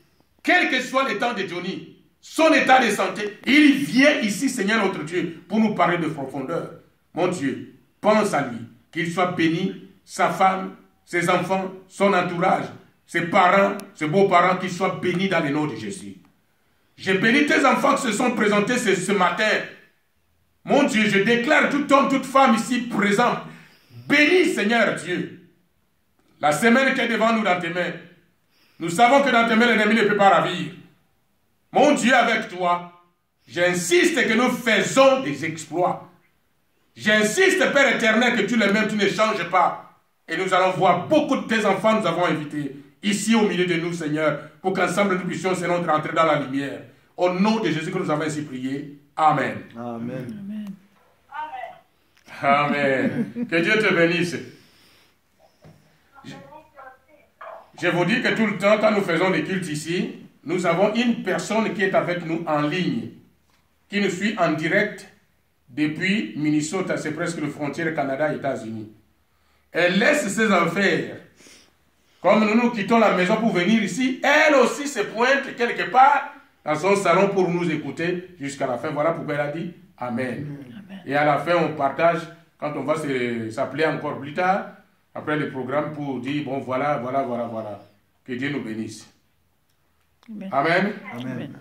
quel que soit le temps de Johnny, son état de santé, il vient ici, Seigneur notre Dieu, pour nous parler de profondeur. Mon Dieu, pense à lui, qu'il soit béni, sa femme, ses enfants, son entourage, ses parents, ses beaux-parents, qu'ils soient bénis dans le nom de Jésus. J'ai béni tes enfants qui se sont présentés ce matin. Mon Dieu, je déclare tout homme, toute femme ici présent, béni Seigneur Dieu. La semaine qui est devant nous dans tes mains, nous savons que dans tes mains, l'ennemi ne peut pas ravir. Mon Dieu, avec toi, j'insiste que nous faisons des exploits. J'insiste, Père éternel, que tu les mêmes, tu ne changes pas. Et nous allons voir beaucoup de tes enfants, nous avons invités ici au milieu de nous, Seigneur, pour qu'ensemble nous puissions, Seigneur, rentrer dans la lumière. Au nom de Jésus que nous avons ainsi prié. Amen. Amen. Amen. Que Dieu te bénisse. Je vous dis que tout le temps, quand nous faisons des cultes ici, nous avons une personne qui est avec nous en ligne, qui nous suit en direct depuis Minnesota, c'est presque la frontière Canada-États-Unis. Elle laisse ses affaires. Comme nous quittons la maison pour venir ici, elle aussi se pointe quelque part dans son salon pour nous écouter jusqu'à la fin. Voilà pourquoi elle a dit Amen. Amen. Et à la fin, on partage, quand on va s'appeler encore plus tard, après le programme, pour dire, bon, voilà. Que Dieu nous bénisse. Amen. Amen.